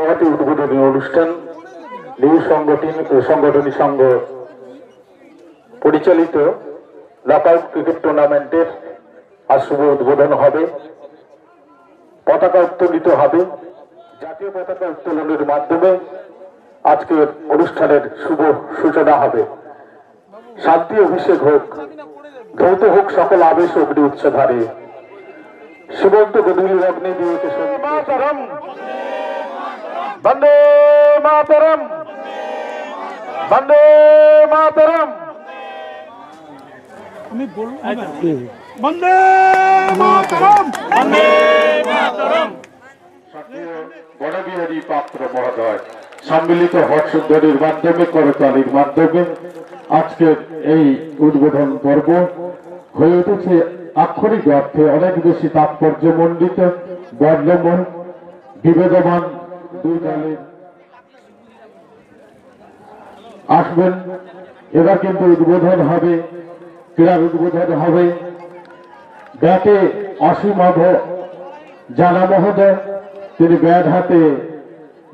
উদ্বোধনী অনুষ্ঠান নিউ সংগঠনী সংঘ পরিচালিত নকআউট ক্রিকেট টুর্নামেন্টের আজ শুভ উদ্বোধন হবে। পতাকা উত্তোলিত হবে। জাতীয় পতাকা উত্তোলনের মাধ্যমে আজকের অনুষ্ঠানের শুভ সূচনা হবে। শান্তি অভিষেক হোক, ধৌত হোক সকল আবেশ অগ্নি উচ্চধারে। সীমন্ত গধূলি অগ্নি দিয়েছে মাতরম, বন্দে মাতরম, বন্দে মাতরম। আমি বলবো বন্দে মাতরম, বন্দে মাতরম। বনবিহারী পাত্র মহোদয় সম্মিলিত হর্ষধ্বনির মাধ্যমে করতালির মাধ্যমে আজকের এই উদ্বোধন পর্ব হয়ে উঠেছে আক্ষরিক অর্থে অনেক বেশি তাৎপর্যমণ্ডিত, বর্ণময়, বিবেদমান। দুই দলের আসবেন। এবার কিন্তু উদ্বোধন হবে, ক্রীড়ার উদ্বোধন হবে। ব্যাটে অসীমাভ জানা মহোদয়, তিনি ব্যাট হাতে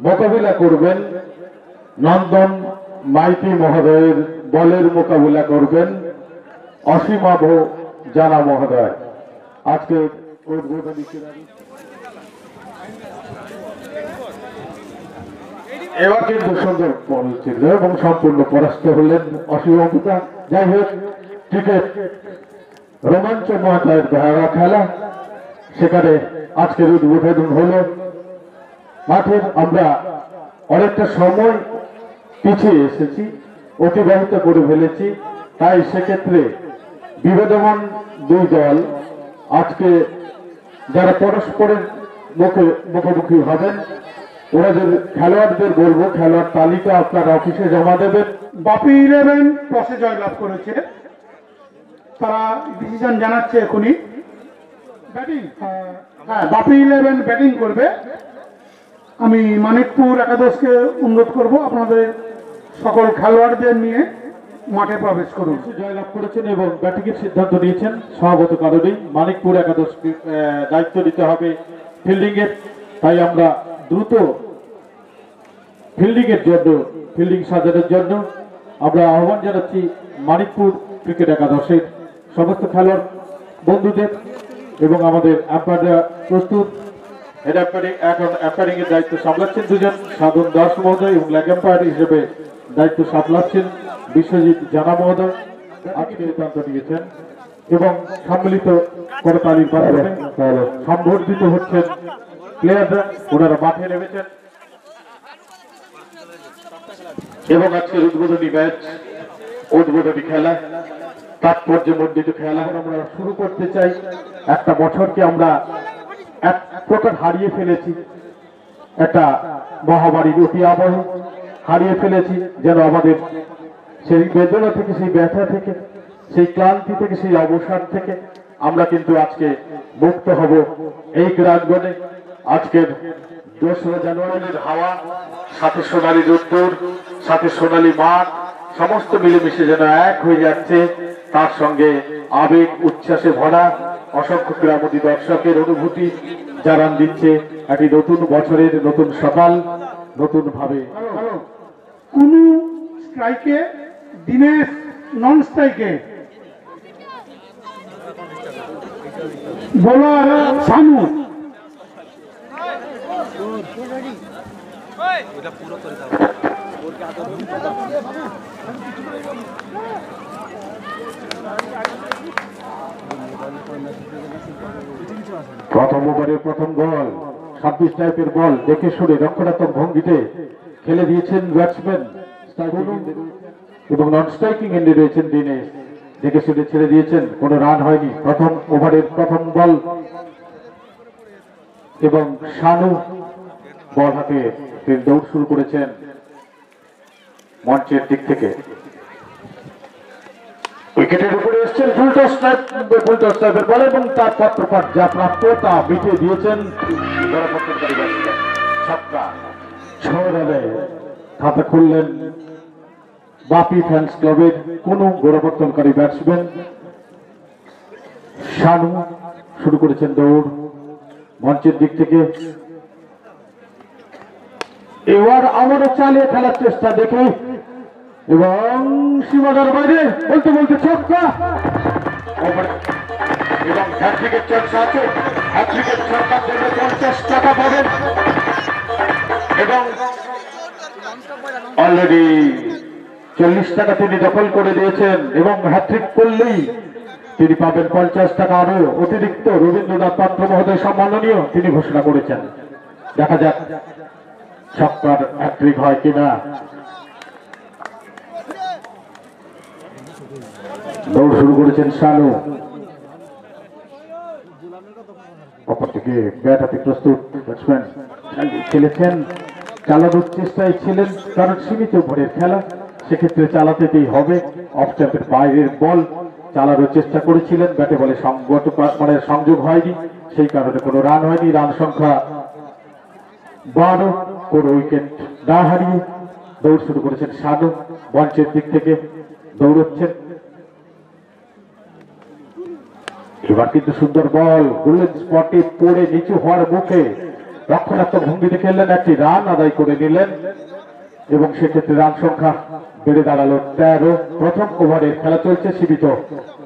মোকাবিলা করবেন। নন্দন মাইতি মহোদয়ের বলের মোকাবিলা করবেন অসীমাভ জানা মহোদয়। আজকে উদ্বোধনী এবার কিন্তু সুন্দর বল ছিল এবং সম্পূর্ণ পরাস্ত হলেন অসীমতা। যাই হোক, ক্রিকেট রোমাঞ্চময় ধারা খেলা, সেখানে আজকের উদ্বোধন হলো। মাঠের আমরা অনেকটা সময় পিছিয়ে এসেছি, অতিবাহিত করে ফেলেছি। তাই সেক্ষেত্রে বিবেদমান দুই দল আজকে যারা পরস্পরের মুখোমুখি হবেন, ওনাদের খেলোয়াড়দের বলবো খেলোয়াড় তালিকা আপনারা অফিসে জমা দেবেন। বাপি 11 টসে জয়লাভ করেছে, তারা ডিসিশন জানাচ্ছে এখনই। ব্যাটিং, হ্যাঁ, বাপি 11 ব্যাটিং করবে। আমি মানিকপুর একাদশকে অনুরোধ করব আপনাদের সকল খেলোয়াড়দের নিয়ে মাঠে প্রবেশ করুন। জয়লাভ করেছেন এবং ব্যাটিং এর সিদ্ধান্ত নিয়েছেন সভাপতি কারণেই মানিকপুর একাদশকে দায়িত্ব দিতে হবে ফিল্ডিং এর। তাই আমরা দ্রুত ফিল্ডিং এর জন্য, ফিল্ডিং সাজানোর জন্য আমরা আহ্বান জানাচ্ছি মানিকপুর ক্রিকেট একাদশের সমস্ত খেলোয়াড় বন্ধুদের এবং আমাদের আম্পায়াররা প্রস্তুত। হেড আম্পায়ারিং, এখন আম্পায়ারিং এর দায়িত্ব সামলাচ্ছেন দুজন, সাধন দাস মহোদয়, এবং লেগ আম্পায়ার হিসেবে দায়িত্ব সামলাচ্ছেন বিশ্বজিৎ জানা মহোদয়। আজকে সিদ্ধান্ত নিয়েছেন এবং সম্মিলিত করতালির মাধ্যমে সম্বর্ধিত হচ্ছেন প্লেয়াররা, ওনারা মাঠে নেমেছেন এবং আজকের উদ্বোধনী ম্যাচ, উদ্বোধনী খেলা, তাৎপর্যমণ্ডিত খেলা আমরা শুরু করতে চাই। একটা বছরকে আমরা এক প্রকার হারিয়ে ফেলেছি, একটা মহামারীর অতি আবহ হারিয়ে ফেলেছি। যেন আমাদের সেই বেদনা থেকে, সেই ব্যথা থেকে, সেই ক্লান্তি থেকে, সেই অবসাদ থেকে আমরা কিন্তু আজকে মুক্ত হব এই ক্রীড়াঙ্গনে। আজকের 2রা জানুয়ারির হাওয়া, সাথে সোনালী রোদ্দুর, সাথে সোনালী মাঠ, সমস্ত মিলেমিশে যেন এক হয়ে যাচ্ছে। তার সঙ্গে আবেগ উচ্ছ্বাসে ভরা অসংখ্য ক্রীড়ামোদী দর্শকের অনুভূতি জানান দিচ্ছে একটি নতুন বছরের নতুন সকাল নতুন ভাবে। কোন স্ট্রাইকে দিনেশ, নন স্ট্রাইকে বোলার শানু। প্রথম ওভারের প্রথম বল, 26 টাইপের বল, দেখে শুনে রক্ষণাত্মক ভঙ্গিতে খেলে দিয়েছেন ব্যাটসম্যান এবং নন স্ট্রাইকিং এন্ডে রয়েছেন দিনেশ, দেখে শুনে ছেড়ে দিয়েছেন, কোনো রান হয়নি। প্রথম ওভারের প্রথম বল এবং শানু বল হাতে তিনি দৌড় শুরু করেছেন মঞ্চের দিক থেকে। উইকেটের উপরে এসছেন ফুলটস টাইপের বল এবং তার পত্রপাঠ যা প্রাপ্য তা মিটিয়ে দিয়েছেন ছক্কা। 6 রানে খাতা খুললেন বাপি ফ্যান্স ক্লাবের কোন গোড়াপত্তনকারী ব্যাটসম্যান শানু। শুরু করেছেন দৌড় মঞ্চের দিক থেকে। এবার আমারও চালিয়ে খেলার চেষ্টা দেখি এবং সীমানার বাইরে বলতে বলতে ছক্কা এবং হ্যাট্রিকের চান্স আছে। হ্যাট্রিকের ছক্কার জন্য 50 টাকা পাবেন এবং অলরেডি 40 টাকা তিনি দখল করে দিয়েছেন এবং হ্যাট্রিক করলেই তিনি পাবেন 50 টাকা আরো অতিরিক্ত। রবীন্দ্রনাথ পাত্র মহোদয় সম্মাননীয় তিনি ঘোষণা করেছেন। দেখা যাক ছক্কার হ্যাট্রিক হয় কিনা। দৌড় শুরু করেছেন শানু, অপর থেকে ব্যাট হাতে প্রস্তুত ব্যাটসম্যান খেলেছেন, চালানোর চেষ্টায় ছিলেন কারণ সীমিত ওভারের খেলা, সেক্ষেত্রে চালাতেই হবে। অফ স্ট্যাম্পের বাইরের বল চালানোর চেষ্টা করেছিলেন, ব্যাটে বলে সংযোগ হয়নি, সেই কারণে কোনো রান হয়নি। রান সংখ্যা 12, কোনো উইকেট না হারিয়ে দৌড় শুরু করেছেন শানু, মঞ্চের দিক থেকে দৌড়চ্ছেন। এবার কিন্তু সুন্দর বল গোল্ডেন স্পটে পড়ে নিচু হওয়ার মুখে রক্ষণাত্মক ভঙ্গিতে খেললেন, একটি রান আদায় করে নিলেন এবং সেক্ষেত্রে রান সংখ্যা বেড়ে দাঁড়ালো 13। প্রথম ওভারের খেলা চলছে, সীমিত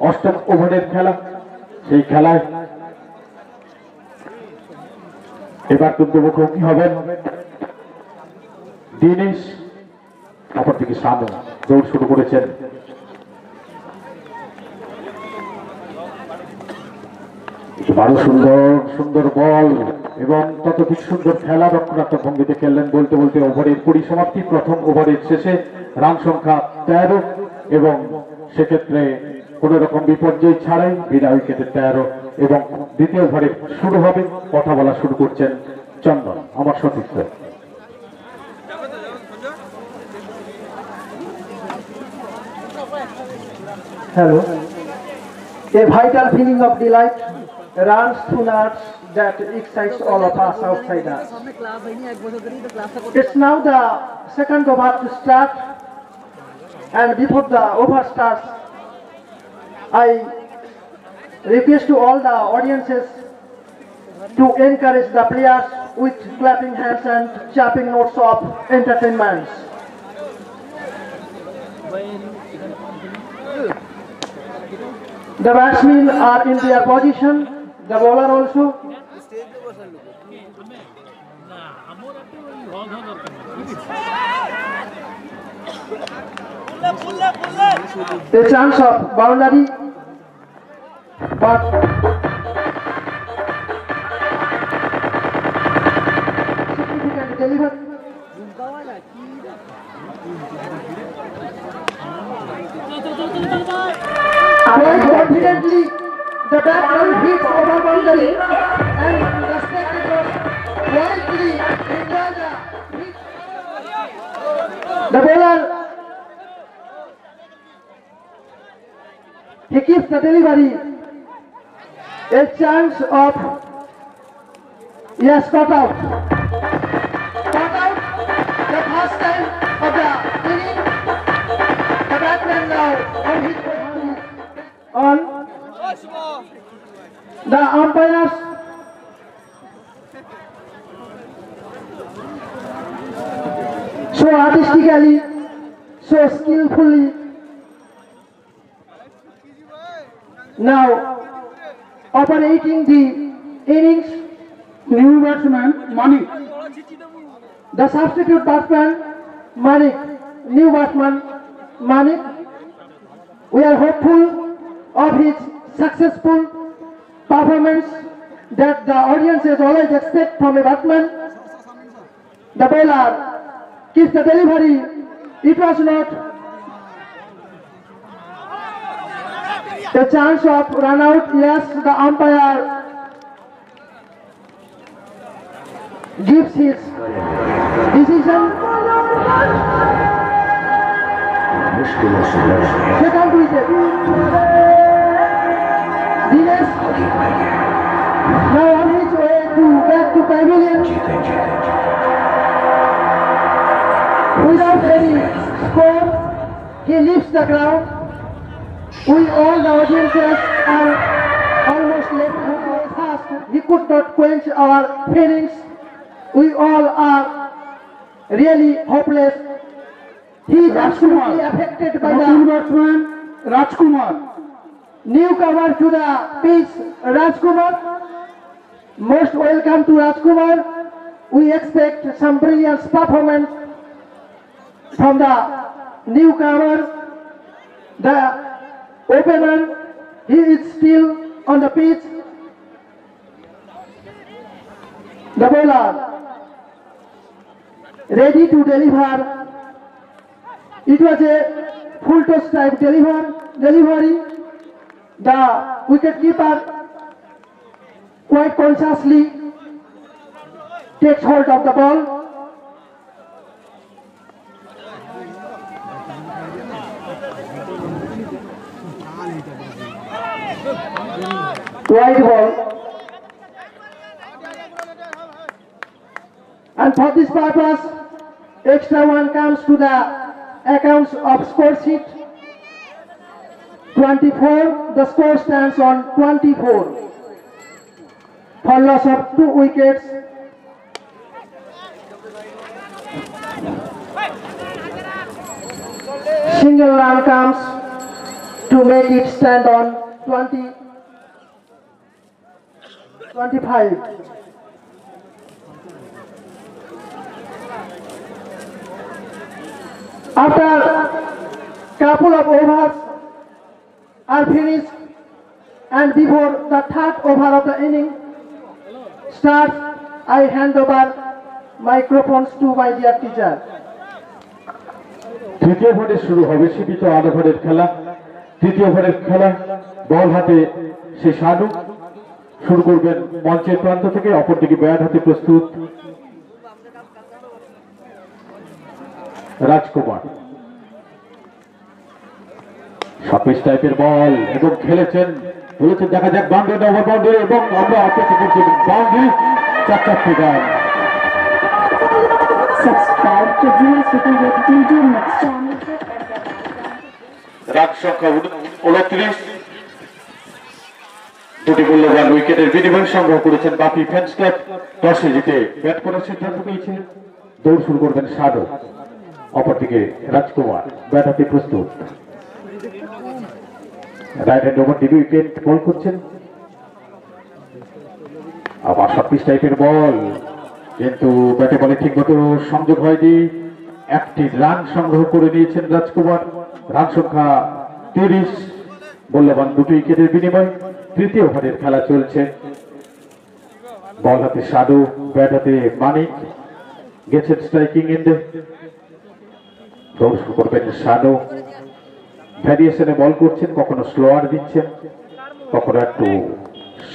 8ম ওভারের খেলা। সেই খেলায় এবার কিন্তু মুখোমুখি হবেন দিনেশ, অপর থেকে শানু দৌড় শুরু করেছেন। আরো সুন্দর সুন্দর বল এবং ততোধিক সুন্দর খেলা রক্ষণাত্মক ভঙ্গিতে খেললেন। বলতে বলতে ওভারের পরিসমাপ্তি। প্রথম ওভারের শেষে রান সংখ্যা 13 এবং সেক্ষেত্রে কোন রকম বিপর্যয় ছাড়াই বিনা উইকেটে 13 এবং দ্বিতীয় ওভারে শুরু হবে। কথা বলা শুরু করছেন চন্দন, আমার সতীর্থ। Hello. A vital feeling of delight runs through us that excites all of us outsiders. It's now the second over to start, and before the over starts, I request to all the audiences to encourage the players with clapping hands and chapping notes of entertainment. The batsmen are in their position, the bowler also. A chance of boundary, but significant delivery. Quite confidently, the batsman hits over boundary and the spectators quietly enjoy the hit. The bowler, he keeps the delivery. A chance of, yes, cut out. Cut out, the first time of the inning. The batsman now on his on the umpires so artistically, so skillfully. Now operating the innings, new batsman Manik. the substitute batsman Manik, new batsman Manik. We are hopeful of his successful performance that the audiences always expect from a batsman. The bowler keeps the delivery. It was not a chance of run out. Yes, the umpire gives his decision. Second wicket. Dinesh now on his way back to pavilion without any score. He leaves the ground. We all the audiences are almost left fast. He could not quench our feelings. We all are really hopeless. He is absolutely affected by নতুন the batsman Rajkumar. newcomer to the pitch, Rajkumar. Most welcome to Rajkumar. We expect some brilliant performance from the newcomer. The opener, he is still on the pitch. The bowler ready to deliver. It was a full toss type delivery. The wicketkeeper quite consciously takes hold of the ball. Wide ball. And for this purpose, extra one comes to the accounts of score sheet. 24, the score stands on 24. For loss of 2 wickets. Single run comes to make it stand on 25. After couple of overs are finished and before the third over of the inning starts, I hand over microphones to my dear teacher. তৃতীয় ওভারে শুরু হবে সীমিত 8 ওভারের খেলা। তৃতীয় ওভারের খেলা বল হাতে সে সানু শুরু করবেন মঞ্চের প্রান্ত থেকে, অপরদিকে ব্যাট হাতে প্রস্তুত রাজকুমার। শর্ট টাইপের বল এবং খেলেছেন, বলেছেন দেখা যাক বাউন্ডারি ওভার বাউন্ডারি, এবং আমরা অপেক্ষা করছি boundary 4 run. Subscribe to Jio City with DJ Next channel. Run সংখ্যা 29। দুটি মূল্যবান উইকেটের বিনিময় সংগ্রহ করেছেন বাপি ফ্যান্স ক্লাব। টসে জিতে ব্যাট করার সিদ্ধান্ত নিয়েছে। দৌড় শুরু করবেন সাধু, অপরদিকে রাজকুমার ব্যাট হাতে প্রস্তুত। Right hand over the wicket ball করছেন। আবার শর্ট টাইপের বল, কিন্তু ব্যাটে বলে ঠিক মতো সংযোগ হয়নি। একটি রান সংগ্রহ করে নিয়েছেন রাজকুমার। রান সংখ্যা 30, মূল্যবান 2 উইকেটের বিনিময়। তৃতীয় ওভারের খেলা চলছে। বল হাতে সাধু, ব্যাট হাতে মানিক, গেছেন স্ট্রাইকিং এন্ডে। দৌড় শুরু করবেন সাধু, ভ্যারিয়েশনে বল করছেন, কখনো স্লোয়ার দিচ্ছেন, কখনো একটু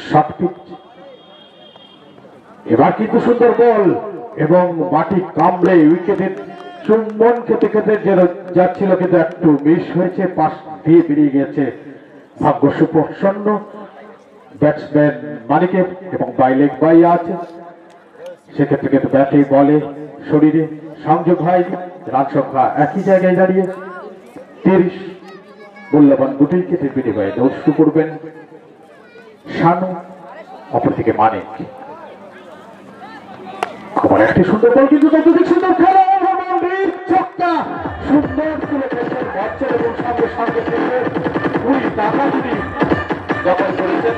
শর্ট পিচ। এবার কিন্তু সুন্দর বল এবং মাটি কামড়ে উইকেটের চুম্বন খেতে খেতে যাচ্ছিল, কিন্তু একটু মিস হয়েছে, পাশ দিয়ে বেরিয়ে গেছে। ভাগ্য সুপ্রসন্ন ব্যাটসম্যান মানিকের এবং বাইলেগ বাই আছে, সেক্ষেত্রে কিন্তু ব্যাটে বলে শরীরে সংযোগ হয়নি। রান সংখ্যা একই জায়গায় দাঁড়িয়ে 30, মূল্যবান 2 উইকেটের বিনিময়ে দৌড় শুরু করবেন শানু, অপরদিকে মানিক। আবার একটি সুন্দর বল, কিন্তু ততদিক সুন্দর খেলা, ছক্কা সুন্দর তুলে ফেলছেন বাচ্চার এবং সঙ্গে সঙ্গে দুই টাকা তিনি দখল করেছেন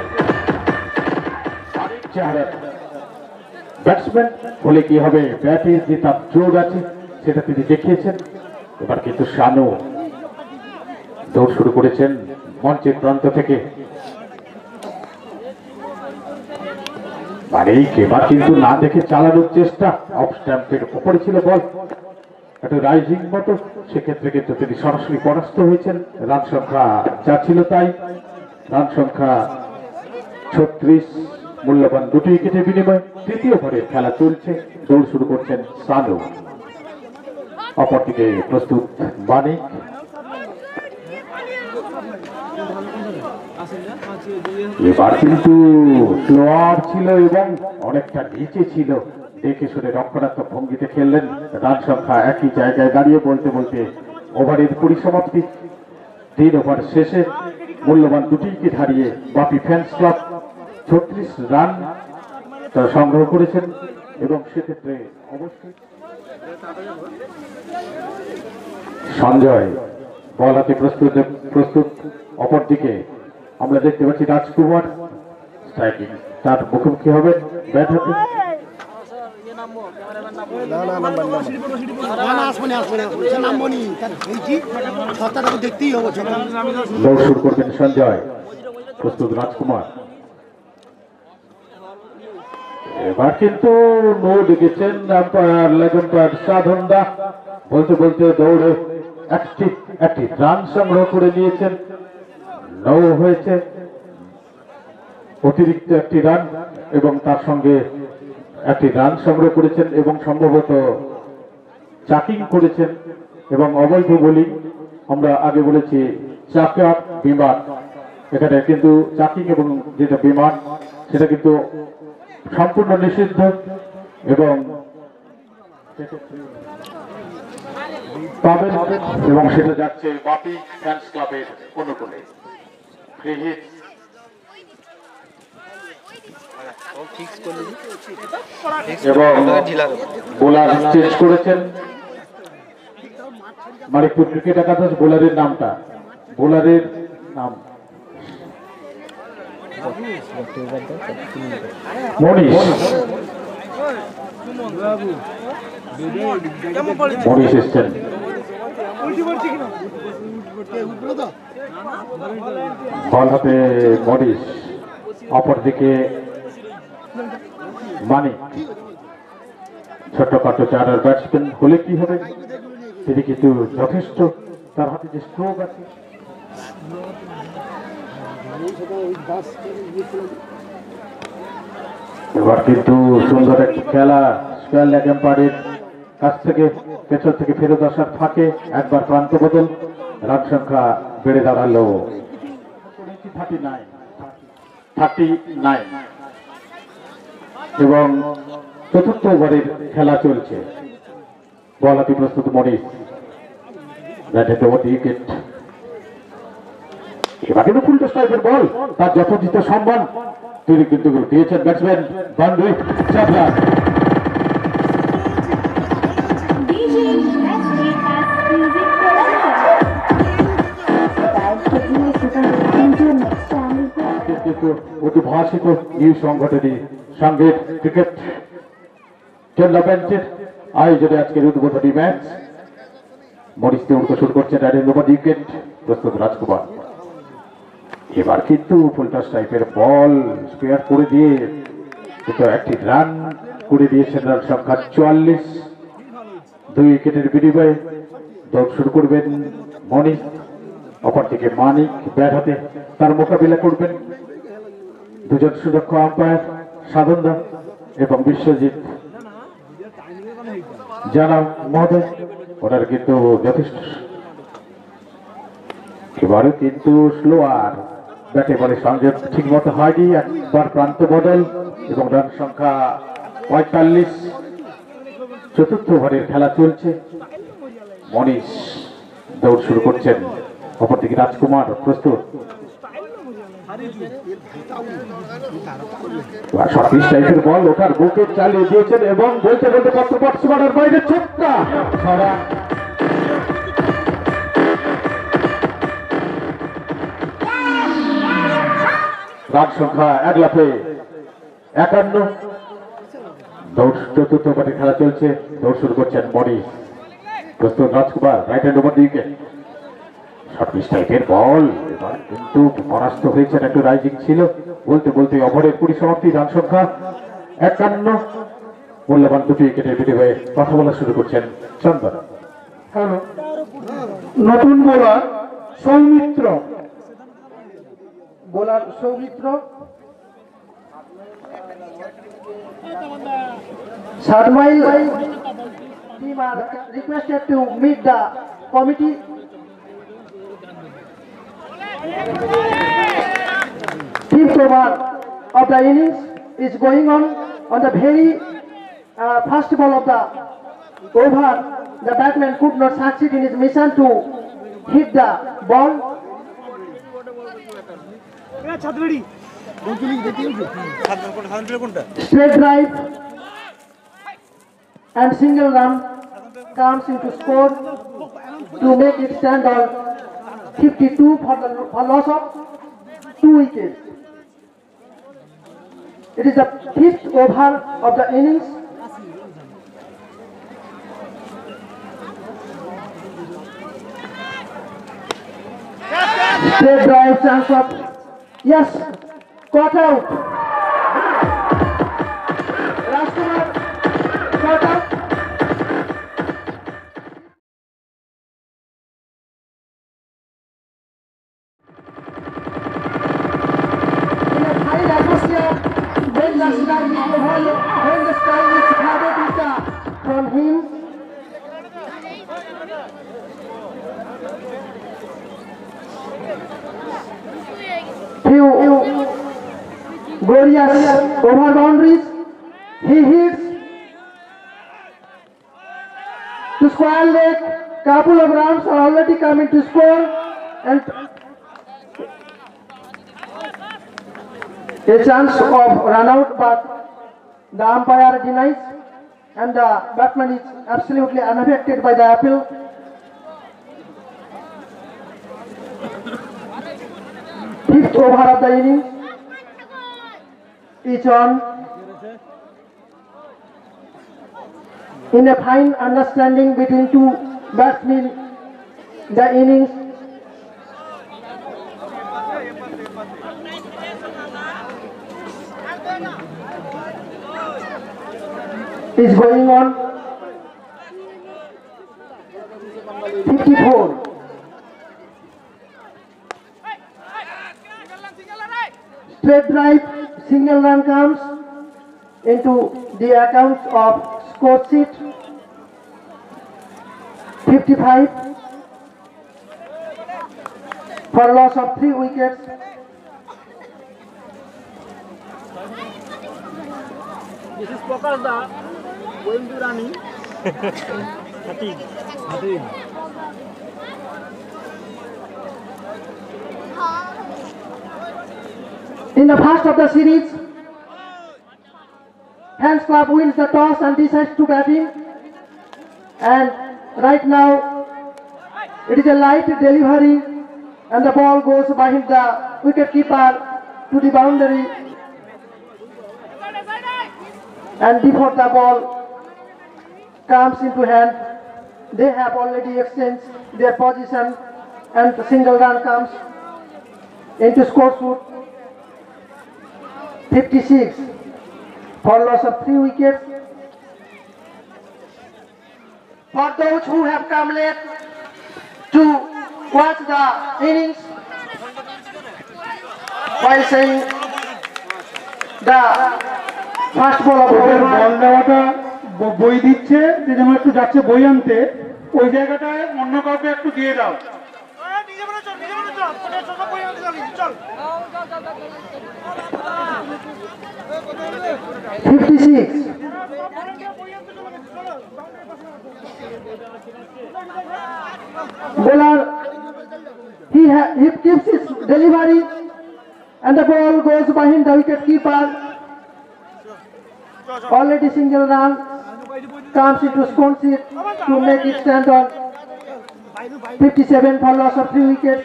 ব্যাটসম্যান। বলে কি হবে, ব্যাটের যে তার জোর আছে সেটা তিনি দেখিয়েছেন। এবার কিন্তু শানু দৌড় শুরু করেছেন মঞ্চের প্রান্ত থেকে। এবার কিন্তু না দেখে চালানোর চেষ্টা, অফ স্ট্যাম্পের উপরে ছিল বল, একটা রাইজিং মতো, সেক্ষেত্রে কিন্তু তিনি সরাসরি পরাস্ত হয়েছেন। রান সংখ্যা যা ছিল তাই, রান সংখ্যা 36, মূল্যবান 2 উইকেটের বিনিময়। তৃতীয় ওভারের খেলা চলছে। দৌড় শুরু করছেন সানু, অপরদিকে প্রস্তুত মানিক। এবার কিন্তু স্লোয়ার ছিল এবং অনেকটা নিচে ছিল, দেখে শুনে রক্ষণাত্মক ভঙ্গিতে খেললেন। রান সংখ্যা একই জায়গায় দাঁড়িয়ে বলতে বলতে ওভারের পরিসমাপ্তি। 3 ওভার শেষে মূল্যবান 2 উইকেট হারিয়ে বাপি ফ্যান্স ক্লাব 36 রান তারা সংগ্রহ করেছেন, এবং সেক্ষেত্রে অবশ্যই সঞ্জয় বল হাতে প্রস্তুত। অপরদিকে আমরা দেখতে পাচ্ছি রাজকুমার স্ট্রাইকিং, তার মুখোমুখি হবে ব্যাট হাতে। দৌড় শুরু করবেন সঞ্জয়, প্রস্তুত রাজকুমার। এবার কিন্তু নো ডেকেছেন আম্পায়ার লেগ আম্পায়ার সাধনদা। বলতে বলতে দৌড়ে একটি রান সংগ্রহ করে নিয়েছেন। নো হয়েছে, অতিরিক্ত একটি রান এবং তার সঙ্গে একটি রান সংগ্রহ করেছেন এবং সম্ভবত চাকিং করেছেন এবং অবৈধ বোলিং। আমরা আগে বলেছি চাকা বিমান, এখানে কিন্তু চাকিং এবং যেটা বিমান সেটা কিন্তু সম্পূর্ণ নিষিদ্ধ এবং পাবেন এবং সেটা যাচ্ছে বাপি ফ্যান্স ক্লাবের অনুকূলে। ফ্রি হিট এবং বোলার চেঞ্জ করেছেন মানিকপুর ক্রিকেট একাদশ। বোলারের নামটা, বোলারের নাম মনীষ এসছেন। বল হাতে মনীষ, অপরদিকে মানিক। ছোট্টখাটো চারার ব্যাটসম্যান হলে কি হবে, তিনি কিন্তু যথেষ্ট, তার হাতে যে স্ট্রোক আছে। এবার কিন্তু সুন্দর একটি খেলা, স্কয়ার লেগ আম্পায়ারের কাছ থেকে পেছন থেকে ফেরত আসার ফাঁকে একবার প্রান্ত বদল, রান সংখ্যা বেড়ে দাঁড়ালো 39 এবং চতুর্থ ওভারের খেলা চলছে। বল হাতে প্রস্তুত মনীষ, ব্যাটে দেওয়া উইকেট। এবার কিন্তু ফুল স্ট্রাইকের বল, তার যথোচিত সম্মান তিনি কিন্তু দিয়েছেন ব্যাটসম্যান বান্ডুই চাবলা। উদ্ভাসিত নিউ সংগঠনী সংগীত ক্রিকেট টুর্নামেন্টের আয়োজনে আজকের উদ্বোধনী ম্যাচ। মরিস দেউড়কে শুরু করছেন উইকেট, প্রস্তুত রাজকুমার। এবার কিন্তু ফুলটাস টাইপের বল স্পেয়ার করে দিয়ে কিন্তু একটি রান করে দিয়েছেন। রান সংখ্যা 44, 2 উইকেটের বিনিময়ে। দৌড় শুরু করবেন মনীষ, অপরদিকে মানিক ব্যাট হাতে তার মোকাবিলা করবেন দুজন সুদক্ষ আম্পায়ার সাধনদা এবং বিশ্বজিৎ জানা মহোদয়। ওনার কিন্তু যথেষ্ট। এবারে কিন্তু স্লোয়ার ব্যাটে বলে সংযোগ ঠিক মতো হয়নি, একবার প্রান্ত বদল এবং রান সংখ্যা 45। চতুর্থ ওভারের খেলা চলছে। মনীষ দৌড় শুরু করছেন, অপরদিকে রাজকুমার প্রস্তুত। টাইপের বল ওঠার বুকে চালিয়ে দিয়েছেন এবং বলতে বলতে পত্রপট সীমানার বাইরে ছোট্টা ছড়া। রান সংখ্যা 1 লাফে 51। দৌড় চতুর্থ ওভারের খেলা চলছে। দৌড় শুরু করছেন মনীষ, প্রস্তুত Rajkumar. Right hand over wicket. টাইপের বল, এবার কিন্তু পরাস্ত হয়েছেন, একটু রাইজিং ছিল। বলতে বলতে ওভারের পরিসমাপ্তি। রান সংখ্যা 51। মূল্যবান 2 উইকেটের বিনিময়ে কথা বলা শুরু করছেন চন্দন। হ্যালো, নতুন bowler Soumitra. Bowler Soumitra, Sadmail team are requested to meet the committee. Fifth over of the innings is going on the very first ball of the over. The batsman could not succeed in his mission to hit the ball. Straight drive and single run comes into score to make it stand on 52 for loss of 2 wickets. It is the 5th over of the innings. Straight drive, chance of, yes, caught out. Rajkumar caught out. In a high atmosphere, when the sky is flooded with the from him, few glorious over boundaries. He hits to square leg. Couple of runs are already coming to score, and a chance of run out, but the umpire denies, and the batsman is absolutely unaffected by the appeal. Fifth over of the innings is on. In a fine understanding between two batsmen, the innings is going on. 54. Straight drive, single run comes into the accounts of score sheet. 55 for loss of 3 wickets. This is Pokazda going to running. 13. In the first of the series, Hands Club wins the toss and decides to batting. And right now, it is a light delivery, and the ball goes behind the wicket keeper to the boundary. And before the ball comes into hand, they have already exchanged their position, and the single run comes into score sheet. 56 for loss of 3 wickets. For those who have come late to watch the innings, while saying the first ball of বল দেওয়াটা বই দিচ্ছে, যে যেমন একটু যাচ্ছে বই আনতে, ওই জায়গাটায় অন্য কাউকে একটু দিয়ে দাও। 56. Bowler, he keeps his delivery, and the ball goes behind the wicket keeper. Already single run comes into score sheet to make it stand on 57 for loss of 3 wickets.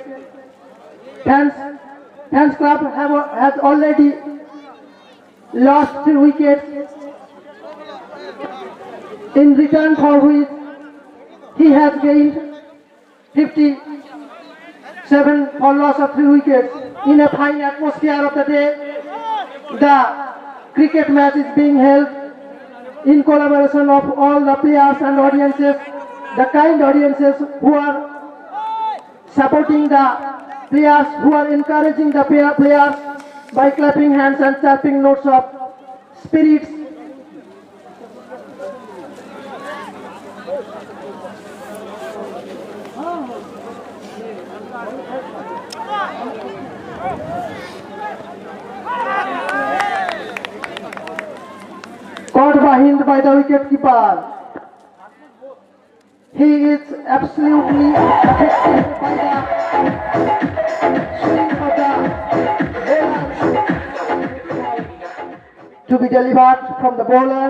Hands Club has already lost 3 wickets, in return for which he has gained 57 for loss of 3 wickets. In a fine atmosphere of the day, the cricket match is being held in collaboration of all the players and audiences, the kind audiences who are supporting the players, who are encouraging the players by clapping hands and chirping notes of spirits. Caught behind by the wicket keeper. He is absolutely affected by the swing of the bowler to be delivered from the bowler.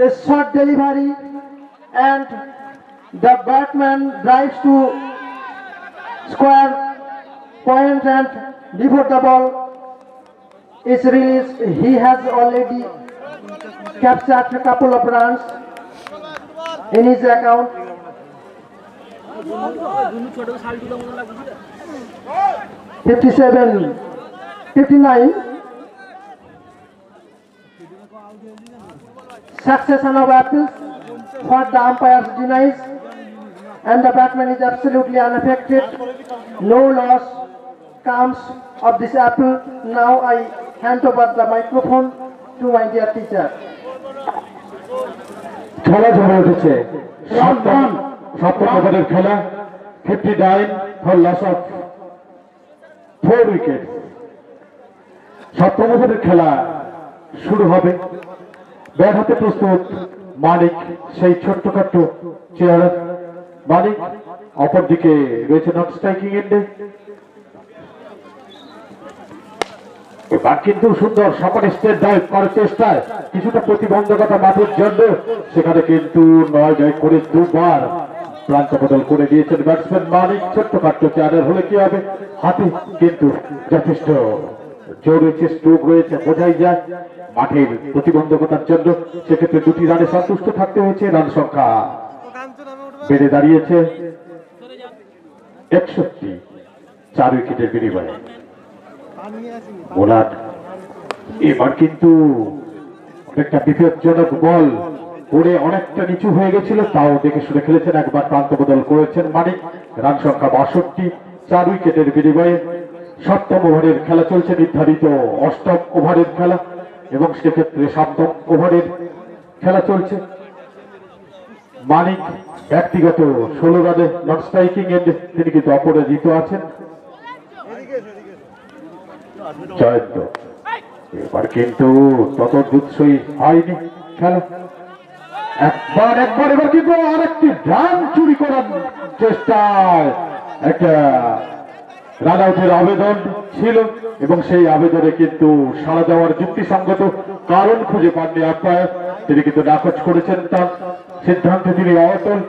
A short delivery, and The batsman drives to square point and before the ball is released, he has already captured a couple of runs in his account. দুনু ছোট শালগুলো মনে লাগছে 57, 59. Succession of appeals for the umpires denies, and the batsman is absolutely unaffected. No loss comes of this appeal. Now I hand over the microphone to my dear teacher. খেলা জমে উঠেছে সপ্তম ওভারের খেলা 59 for loss of 4 wicket. সপ্তম ওভারের খেলা শুরু হবে। ব্যাট হাতে প্রস্তুত মানিক, সেই ছোট্টখাট্ট চেহারা মানিক। অপরদিকে রয়েছে নন স্ট্রাইকিং এন্ডে। এবার কিন্তু সুন্দর সকল স্টেট ডাইভ করার চেষ্টায় কিছুটা প্রতিবন্ধকতা মাঠের জন্য সেখানে কিন্তু 9 করে দুবার প্রান্ত বদল করে দিয়েছেন ব্যাটসম্যান মানিক। ছোট্টখাট্ট চেয়ারের হলে কি হবে, হাতে কিন্তু যথেষ্ট জোর রয়েছে, স্ট্রোক রয়েছে, বোঝাই যায় মাঠের প্রতিবন্ধকতার জন্য। সেক্ষেত্রে 2টি রানে সন্তুষ্ট থাকতে হয়েছে। রান সংখ্যা বেড়ে দাঁড়িয়েছে 61, 4 উইকেটের বিনিময়ে। বোলার এবার কিন্তু একটা বিপজ্জনক বল করে অনেকটা নিচু হয়ে গেছিল, তাও দেখে শুনে খেলেছেন, একবার প্রান্ত বদল করেছেন মানিক। রান সংখ্যা 62, 4 উইকেটের বিনিময়ে। সপ্তম ওভারের খেলা চলছে, নির্ধারিত অষ্টম ওভারের খেলা, এবং সেক্ষেত্রে সপ্তম ওভারের খেলা চলছে। মানিক ব্যক্তিগত 16 রানে নন স্ট্রাইকিং এন্ডে তিনি কিন্তু অপরাজিত আছেন। জয়ন্ত এবার কিন্তু তত দুঃসই হয়নি খেলা। একবার এবার কিন্তু আরেকটি রান চুরি করার চেষ্টায় একটা রান আউটের আবেদন ছিল, এবং সেই আবেদনে কিন্তু সাড়া দেওয়ার যুক্তিসঙ্গত কারণ খুঁজে পাননি আম্পায়ার। তিনি কিন্তু নাকচ করেছেন, তার সিদ্ধান্তে তিনি অটল।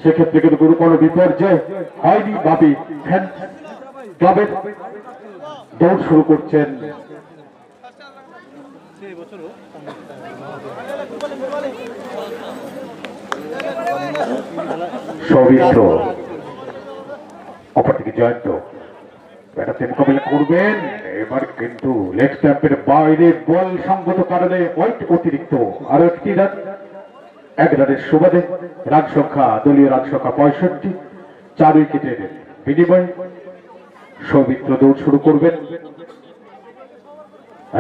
সেক্ষেত্রে কিন্তু কোনো বিপর্যয় হয়নি। বাপি ফ্যান ক্লাবের দৌড় শুরু করছেন সৌমিত্র। অপরদিকে জয়ন্ত ব্যাটাতে মোকাবিলা করবেন। এবার কিন্তু লেগ স্ট্যাম্পের বাইরে বল সংগত কারণে ওয়াইড অতিরিক্ত আরো একটি রান। 1 রানের সুবাদে রান সংখ্যা, দলীয় রান সংখ্যা 65, 4 উইকেটের বিনিময়ে। সৌমিত্র দৌড় শুরু করবেন।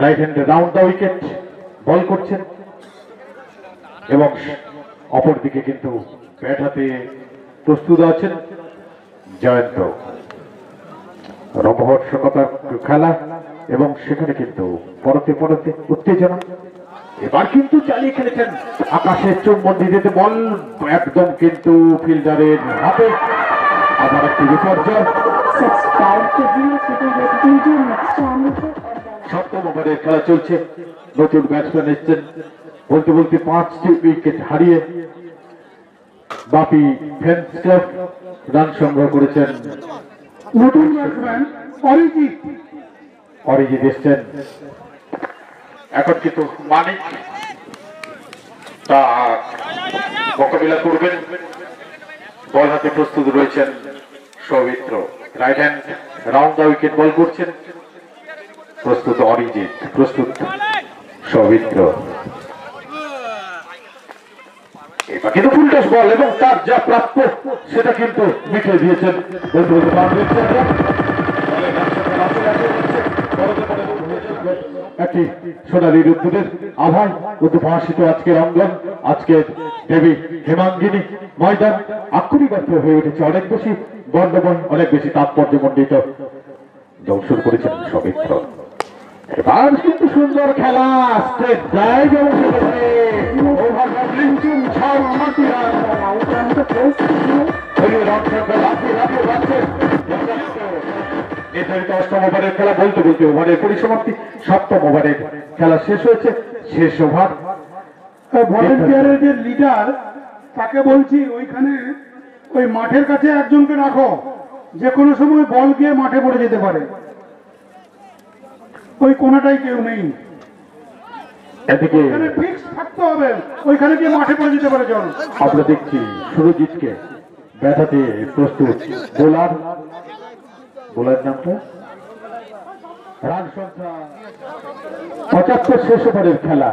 Right হ্যান্ডে round the wicket ball করছেন, এবং অপরদিকে কিন্তু ব্যাট হাতে প্রস্তুত আছেন জয়ন্ত। রোমহর্ষকতার খেলা, এবং সেখানে কিন্তু পরতে পরতে উত্তেজনা। এবার কিন্তু চালিয়ে খেলেছেন আকাশের চুম্বন দিতে বল একদম কিন্তু ফিল্ডারের হাতে। আবার একটি বিপর্যয়। সপ্তম ওভারের খেলা চলছে। নতুন ব্যাটসম্যান এসছেন, বলতে বলতে 5টি উইকেট হারিয়ে বাপি ফ্যান্স ক্লাব রান সংগ্রহ করেছেন। নতুন ব্যাটসম্যান অরিজিৎ এসছেন। এখন কিন্তু মানিক তার মোকাবিলা করবেন। বল হাতে প্রস্তুত রয়েছেন Soumitra. Right hand round the wicket ball করছেন। প্রস্তুত অরিজিৎ, প্রস্তুত সৌমিত্র। এবার কিন্তু ফুলটস বল, এবং তার যা প্রাপ্য সেটা কিন্তু মিটিয়ে দিয়েছেন। একটি সোনালী রোদ্দুরের আভায় উদ্ভাসিত আজকের অঙ্গন, আজকের দেবী হেমাঙ্গিনী ময়দান আক্ষরিক অর্থে হয়ে উঠেছে অনেক বেশি বর্ণময়, অনেক বেশি তাৎপর্যমণ্ডিত। দৌড় শুরু করেছেন সৌমিত্র। এবার কিন্তু সুন্দর খেলা, স্ট্রেট ড্রাইভ, এবং নির্ধারিত অষ্টম ওভারের খেলা, বলতে বলতে ওভারের পরিসমাপ্তি। সপ্তম ওভারের খেলা শেষ হয়েছে। শেষ ওভার ভলেন্টিয়ারের যে লিডার তাকে বলছি ওইখানে ওই মাঠের কাছে একজনকে রাখো, যে কোনো সময় বল গিয়ে মাঠে পড়ে যেতে পারে। ওই কোনাটাই কেউ নেই, এদিকে ওখানে ফিক্স থাকতে হবে, ওইখানে গিয়ে মাঠে পড়ে যেতে পারে জল। আমরা দেখছি সুরজিৎকে ব্যথাতে প্রস্তুত বোলার, বোলার নামটা রান সংখ্যা 75 শেষ ওভারের খেলা,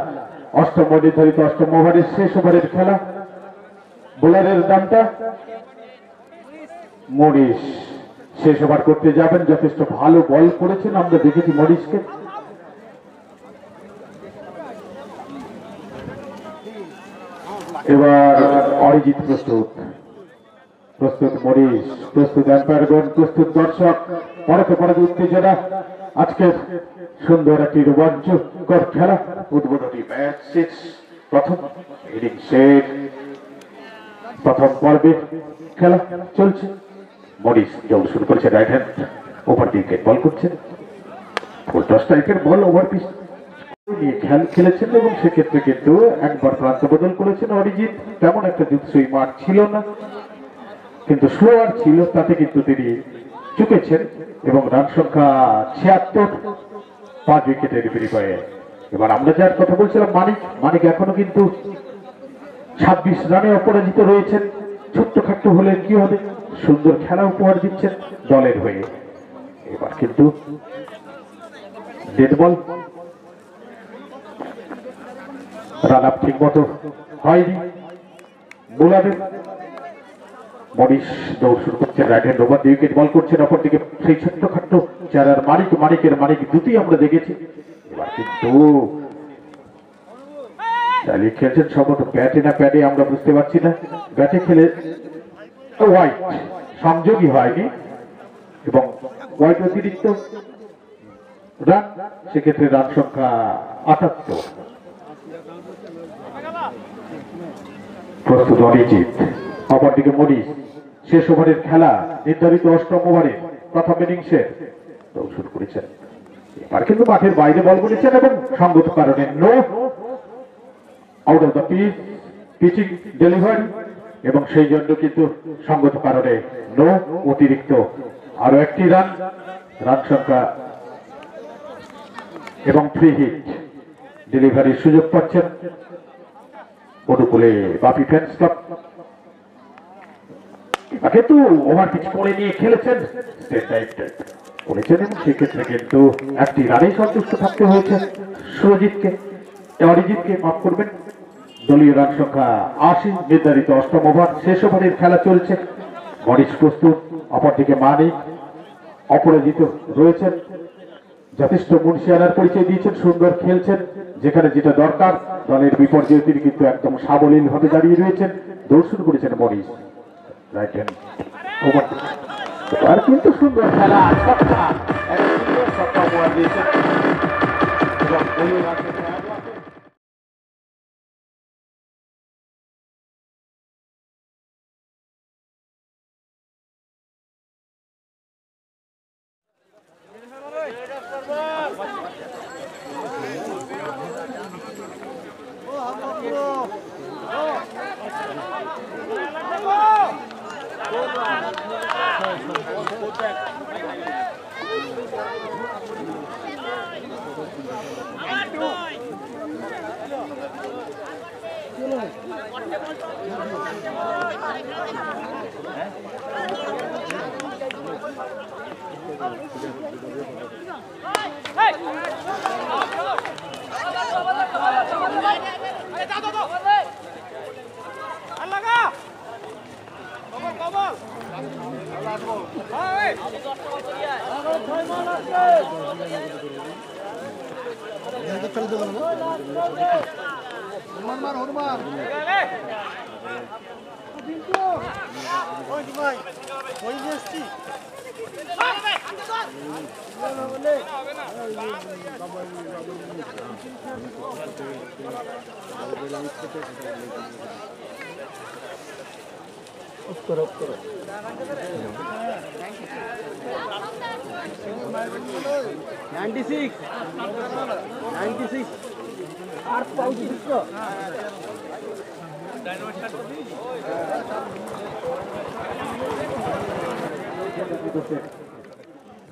অষ্টম নির্ধারিত অষ্টম ওভারের শেষ ওভারের খেলা। বোলারের নামটা মরিস, শেষ ওভার করতে যাবেন, যথেষ্ট ভালো বল করেছেন, আমরা দেখেছি মরিসকে। এবার অরিজিৎ প্রস্তুত, প্রস্তুত মরিস, প্রস্তুত এম্পায়ারগণ, প্রস্তুত দর্শক, পরকে পরে উত্তেজনা। আজকের সুন্দর একটি রোমাঞ্চকর খেলা, উদ্বোধনী ম্যাচ শেষ, প্রথম ইনিংসের প্রথম পর্বে খেলা চলছে। মরিস জল শুরু করেছে, right hand over wicket ball করছেন, ফুল টস স্ট্রাইকের বল ওভার পিচ নিয়ে খেলেছেন এবং সেক্ষেত্রে কিন্তু একবার প্রান্ত বদল করেছেন অরিজিৎ। তেমন একটা জুৎসই মাঠ ছিল না, কিন্তু স্লোয়ার ছিল, তাতে কিন্তু তিনি চুকেছেন এবং রান সংখ্যা 76, 5 উইকেটের বিনিময়ে। এবার আমরা যার কথা বলছিলাম মানিক এখনো কিন্তু 26 রানে অপরাজিত রয়েছেন। ছোট্টখাট্ট হলে কি হবে, সুন্দর খেলা উপহার দিচ্ছেন দলের হয়ে। এবার কিন্তু ডেড বল, রান আপ ঠিক মতো হয়নি বোলারের। মরিস দৌড় শুরু করছেন, right hand over wicket ball করছেন, অপরদিকে সেই ছোট্টখাট্ট চারার মানিক দুটি আমরা দেখেছি। এবার কিন্তু চালিয়ে খেলছেন সম্ভবত ব্যাটে না প্যাডে আমরা বুঝতে পারছি না, ব্যাটে খেলে ওয়াইড সংযোগই হয়নি এবং ওয়াইড অতিরিক্ত রান, সেক্ষেত্রে রান সংখ্যা 78। প্রস্তুত অরিজিৎ, অপরদিকে মরিস, শেষ ওভারের খেলা, নির্ধারিত অষ্টম ওভারে প্রথম ইনিংসে দৌড় শুরু করেছেন। এবার কিন্তু মাঠের বাইরে বল করেছেন এবং সঙ্গত কারণে no, out of the pitch, pitching delivery, এবং সেই জন্য কিন্তু সঙ্গত কারণে নো, অতিরিক্ত আরো একটি রান, রান সংখ্যা এবং ফ্রি হিট ডেলিভারির সুযোগ পাচ্ছেন অনুকূলে বাপি ফ্যান্স ক্লাব। কিন্তু ওভার পিচ করে নিয়ে খেলেছেন, করেছেন এবং সেক্ষেত্রে কিন্তু একটি রানেই সন্তুষ্ট থাকতে হয়েছে অরিজিৎকে, মাফ করবেন। দলীয় রান সংখ্যা 80, নির্ধারিত অষ্টম ওভার, শেষ ওভারের খেলা চলছে। মরিস প্রস্তুত, অপরদিকে মানিক অপরাজিত রয়েছেন, যথেষ্ট মুন্সিয়ানার পরিচয় দিয়েছেন, সুন্দর খেলছেন, যেখানে যেটা দরকার দলের বিপর্যয়ে তিনি কিন্তু একদম সাবলীল ভাবে দাঁড়িয়ে রয়েছেন। দৌড় শুরু করেছেন মরিস, রাইট হ্যান্ড ওভার, আর কিন্তু সুন্দর খেলা, ছক্কা, এক সুন্দর ছক্কা উপহার দিয়েছেন এবং দলীয় রান সংখ্যা 1 লাখে।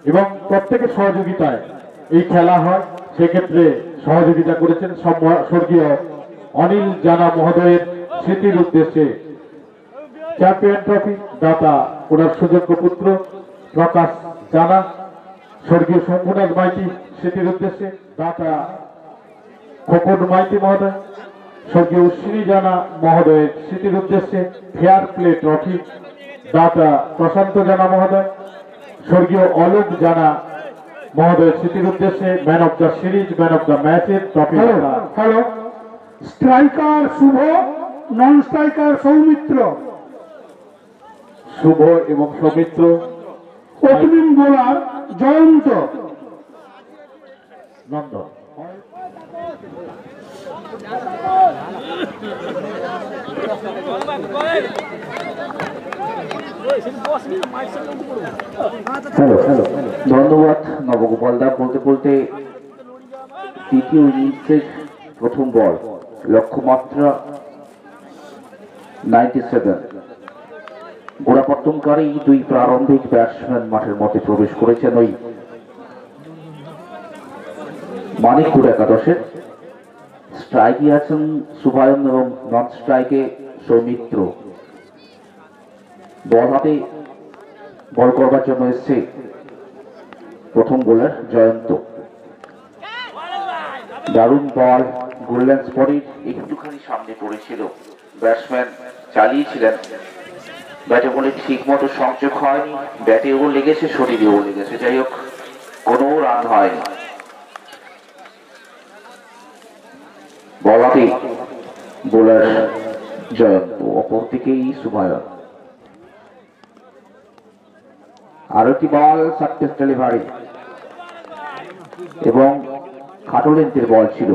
এবং প্রত্যেকের সহযোগিতায় এই খেলা হয়। সেক্ষেত্রে সহযোগিতা করেছেন স্বর্গীয় অনিল জানা মহোদয়ের স্মৃতির উদ্দেশ্যে চ্যাম্পিয়ন ট্রফি দাতা ওনার সুযোগ্য পুত্র প্রকাশ জানা, স্বর্গীয় শম্ভুনাথ মাইতি স্মৃতির উদ্দেশ্যে দাতা খোকন মাইতি মহোদয়, স্বর্গীয় অশ্বিনী জানা মহোদয়ের স্মৃতির উদ্দেশ্যে ফেয়ার প্লে ট্রফি দাতা প্রশান্ত জানা মহোদয়, স্বর্গীয় অলোক জানা মহোদয়ের স্মৃতির উদ্দেশ্যে man of the series, man of the ম্যাচের ট্রফি। হ্যালো, স্ট্রাইকার শুভ, নন স্ট্রাইকার সৌমিত্র, শুভ এবং সৌমিত্র, ওপেনিং বোলার জয়ন্ত, নন্দন। ধন্যবাদ নবগোপাল দা। বলতে বলতে দ্বিতীয় ইনিংসের প্রথম বল, লক্ষ্যমাত্রা 97। গোড়াপত্তনকারী দুই প্রারম্ভিক ব্যাটসম্যান মাঠের মধ্যে প্রবেশ করেছেন ওই মানিকপুর একাদশের। স্ট্রাইকে আছেন শুভায়ন এবং নন স্ট্রাইকে সৌমিত্র। বল হাতে বল করবার জন্য এসছে প্রথম বোলার জয়ন্ত। দারুণ বল, গোল্ডেন স্পটের একটুখানি সামনে পড়েছিল, ব্যাটসম্যান চালিয়েছিলেন, ব্যাটে বলে ঠিক মতো সংযোগ হয়নি, ব্যাটেও লেগেছে শরীরেও লেগেছে, যাই হোক কোনো রান হয়নি। বল হাতে বোলার জয়ন্ত, অপরদিকেই শুভায়ন। আরো একটি বল, সাকসেস ডেলিভারি এবং খাটো লেন্থের বল ছিল।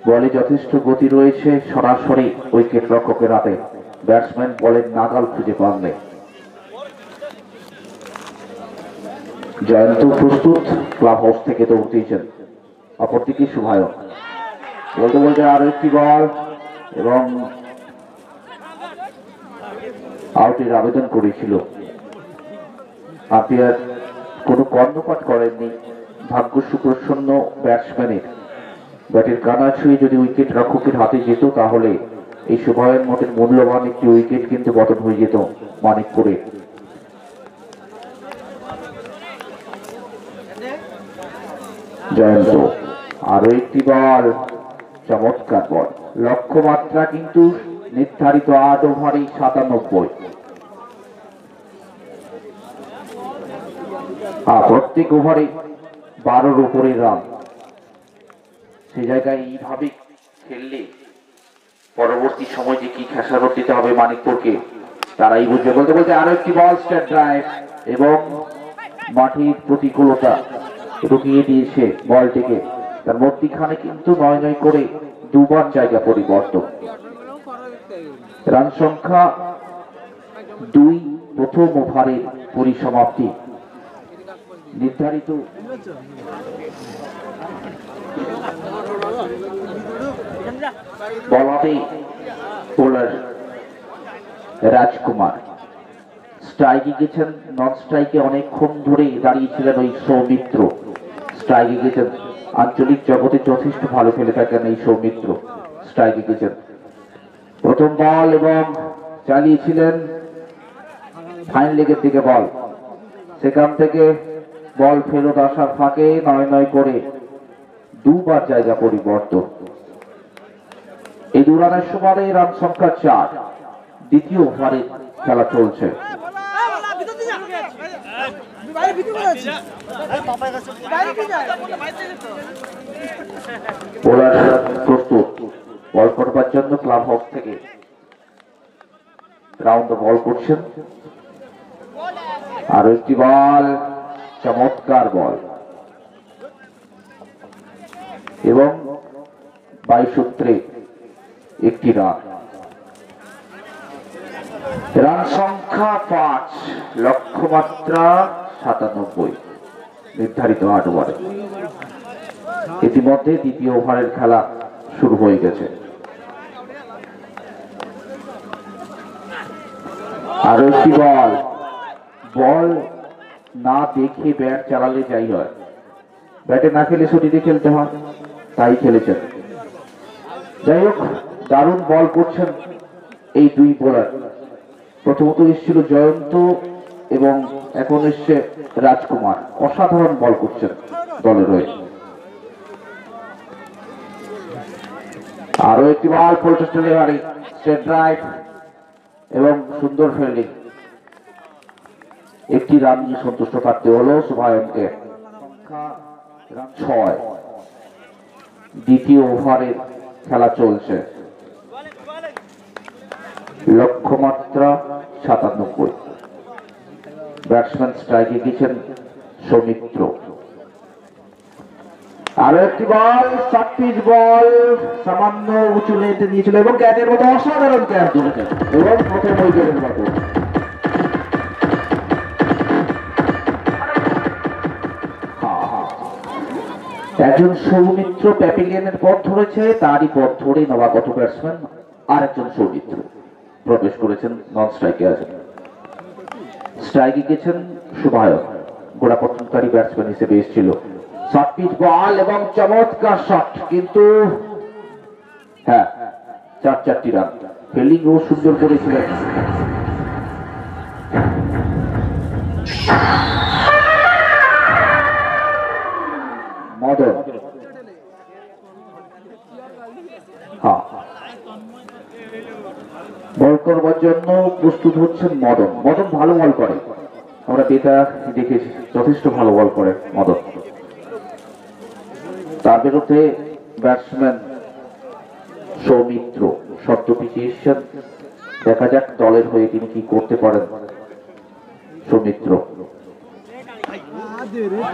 বলে যথেষ্ট গতি রয়েছে, সরাসরি উইকেট রক্ষকের হাতে, ব্যাটসম্যান বলের নাগাল খুঁজে পাননি। জয়ন্ত প্রস্তুত, ক্লাব হাউস থেকে তো উঠেছেন। অপরদিকে শুভায়ন। বলতে বলতে আরো একটি বল এবং আউটের আবেদন করেছিল, আম্পায়ার কোনো কর্ণপাত করেননি। ভাগ্য সুপ্রসন্ন ব্যাটসম্যানের, ব্যাটের কানা ছুঁয়ে যদি উইকেট রক্ষকের হাতে যেত তাহলে এই শুভায়ন মতের মূল্যবান একটি উইকেট কিন্তু পতন হয়ে যেত মানিকপুরে। জয়ন্ত, আরো একটি বল, চমৎকার বল, লক্ষ্যমাত্রা কিন্তু নির্ধারিত 8 ওভারে 97। প্রত্যেক ওভারে 12-র উপরে রান। সে জায়গায় এইভাবে খেললে পরবর্তী সময় যে কি খেসারত দিতে হবে মানিকপুরকে তারাই বুঝবে। বলতে বলতে আরো একটি বল, স্ট্রেট ড্রাইভ এবং মাটির প্রতিকূলতা রুকিয়ে দিয়েছে বলটিকে। তার মধ্যখানে কিন্তু 9 করে দুবার জায়গা পরিবর্তন। রান সংখ্যা 2, প্রথম ওভারের পরিসমাপ্তি। নির্ধারিত বল হাতে বোলার রাজকুমার। স্ট্রাইকে গেছেন, নন স্ট্রাইকে অনেকক্ষণ ধরে দাঁড়িয়েছিলেন ওই সৌমিত্র। স্ট্রাইকে গেছেন, আঞ্চলিক জগতে যথেষ্ট ভালো খেলে থাকেন এই সৌমিত্র। স্ট্রাইকে গেছেন, প্রথম বল এবং চালিয়েছিলেন ফাইন লেগের দিকে বল। সেখান থেকে বল ফেরত আসার ফাঁকে 9 করে দুবার জায়গা পরিবর্তন। এই 2 রানের সুবাদে রান সংখ্যা 4। দ্বিতীয় ওভারে খেলা চলছে। বোলার প্রস্তুত বল করবার জন্য ক্লাব হাউস থেকে রাউন্ড বল করছেন। আরো একটি বল, চমৎকার বল এবং 22 সূত্রে একটি রান। রান সংখ্যা 5, লক্ষ্যমাত্রা 97, নির্ধারিত 8 ওভারে। ইতিমধ্যে দ্বিতীয় ওভারের খেলা শুরু হয়ে গেছে। আরো একটি বল, বল না দেখে ব্যাট চালালে যাই হয়, ব্যাটে না খেলে ছুটিতে খেলতে হয়, তাই খেলেছেন। যাই হোক, দারুণ বল করছেন এই দুই বোলার। প্রথমত এসেছিল জয়ন্ত এবং এখন এসছে রাজকুমার, অসাধারণ বল করছেন দলের হয়ে। আরো একটি বল, পোল্টেস্ট ডেলিভারি, স্ট্রেট ড্রাইভ এবং সুন্দর ফিল্ডিং। একটি রান নিয়ে সন্তুষ্ট থাকতে হলো শুভায়নকে। 6, দ্বিতীয় ওভারের খেলা চলছে। লক্ষ্যমাত্রা 97। ব্যাটসম্যান স্ট্রাইকে গেছেন সৌমিত্র। আরো একটি বল, শর্ট পিচ বল, সামান্য উঁচু লেতে নিয়েছিল এবং ক্যাচের মতো অসাধারণ ক্যাচ ধরেছেন এবং প্রথম উইকেটের মতো। একজন সৌমিত্র প্যাভিলিয়নের পথ ধরেছে, তারই পথ ধরে নবাগত ব্যাটসম্যান আরেকজন সৌমিত্র প্রবেশ করেছেন নন স্ট্রাইকে। আছেন স্ট্রাইকে গেছেন শুভায়ন, গোড়াপত্তনকারী ব্যাটসম্যান হিসেবে এসেছিল। শর্ট পিচ বল এবং চমৎকার শট, কিন্তু হ্যাঁ 4টি রান। ফিল্ডিং ও সুন্দর করেছিলেন। মদন, হ্যাঁ বল করবার জন্য প্রস্তুত হচ্ছেন মদন। মদন ভালো বল করে, আমরা বেতা দেখেছি, যথেষ্ট ভালো বল করে মদন। তার বিরুদ্ধে ব্যাটসম্যান সৌমিত্র শব্দ পিছিয়ে এসছেন। দেখা যাক দলের হয়ে তিনি কি করতে পারেন। সৌমিত্র